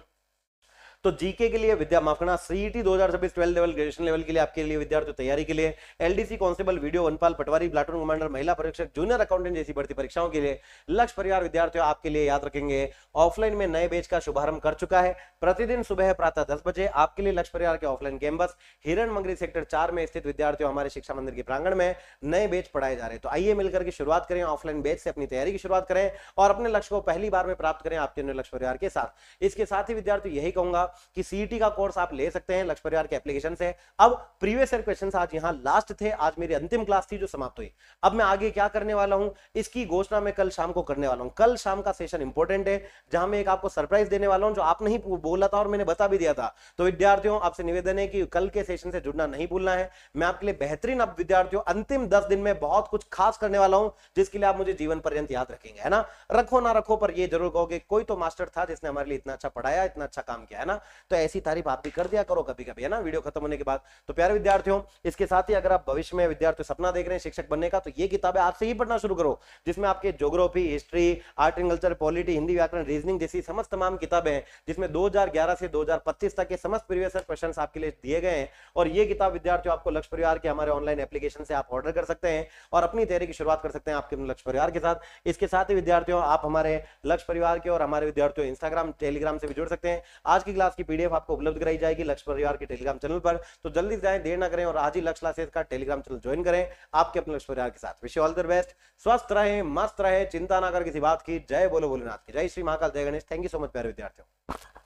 A: तो जीके के लिए विद्या माफ करना, सीईटी 2026 12 लेवल ग्रेजुएशन लेवल के लिए आपके लिए विद्यार्थियों तैयारी के लिए एलडीसी कांस्टेबल, वीडियो वनपाल, पटवारी, प्लाटून कमांडर, महिला परीक्षक, जूनियर अकाउंटेंट जैसी भर्ती परीक्षाओं के लिए लक्ष्य परिवार विद्यार्थियों आपके लिए याद रखेंगे ऑफलाइन में नए बैच का शुभारंभ कर चुका है। प्रतिदिन सुबह प्रातः 10 बजे आपके लिए लक्ष्य परिवार के ऑफलाइन कैंपस हिरण मंगरी सेक्टर 4 में स्थित विद्यार्थियों हमारे शिक्षा मंदिर के प्रांगण में नए बैच पढ़ाए जा रहे हैं। तो आइए मिलकर के शुरुआत करें, ऑफलाइन बैच से अपनी तैयारी की शुरुआत करें और अपने लक्ष्य को पहली बार में प्राप्त करें आपके अन्य लक्ष्य परिवार के साथ। इसके साथ ही विद्यार्थी यही कहूंगा कि सीईटी का कोर्स आप ले सकते हैं लक्ष्य परिवार के एप्लीकेशन से। अब प्रीवियस ईयर क्वेश्चंस आज यहां लास्ट थे, आज मेरी अंतिम क्लास थी जो समाप्त हुई। अब मैं आगे क्या करने वाला हूं इसकी घोषणा मैं कल शाम को करने वाला हूं। कल शाम का सेशन इंपॉर्टेंट है जहां मैं एक आपको सरप्राइज देने वाला हूं जो आप नहीं बोला था और मैंने बता भी दिया था। तो विद्यार्थियों आपसे निवेदन है कि कल के सेशन से जुड़ना नहीं भूलना है। मैं आपके लिए बेहतरीन, अब विद्यार्थियों अंतिम 10 दिन में बहुत कुछ खास करने वाला हूं जिसके लिए आप मुझे जीवन पर्यंत याद रखेंगे, है ना। रखो ना रखो पर ये जरूर कहोगे कोई तो मास्टर था जिसने हमारे लिए इतना अच्छा पढ़ाया, इतना अच्छा काम किया, है ना। तो ऐसी तारीफ आप भी कर दिया करो कभी कभी, है ना, वीडियो खत्म होने के बाद। तो प्यारे विद्यार्थियों इसके साथ ही अगर आप भविष्य में विद्यार्थी सपना देख रहे हैं शिक्षक बनने का, तो ये किताबें आज से ही पढ़ना शुरू करो जिसमें आपके geography, history, art and culture, polity, Hindi व्याकरण, रीजनिंग जैसी समस्त तमाम किताबें हैं जिसमें 2011 से 2025 तक के समस्त प्रीवियस ईयर क्वेश्चंस आपके लिए दिए गए हैं। और ये किताब विद्यार्थियों आपको लक्ष्य परिवार के हमारे ऑनलाइन एप्लीकेशन से आप ऑर्डर कर सकते हैं और अपनी तैयारी की शुरुआत कर सकते हैं आपके लक्ष्य परिवार के साथ। इसके साथ ही विद्यार्थियों आप हमारे लक्ष्य परिवार के और हमारे विद्यार्थियों इंस्टाग्राम, टेलीग्राम से भी जुड़ सकते हैं। आज की क्लास की पीडीएफ आपको उपलब्ध कराई जाएगी लक्ष्य परिवार के टेलीग्राम चैनल पर, तो जल्दी जाएं, देर ना करें और आज ही लक्ष्य क्लासेस का टेलीग्राम चैनल ज्वाइन करें आपके अपने लक्ष्य परिवार के साथ। Wish you all the best, स्वस्थ रहे, मस्त रहे, चिंता ना कर किसी बात की। जय बोलो भोलेनाथ की, जय श्री महाकाल, जय Ganesh. Thank you so much प्यारे विद्यार्थियों।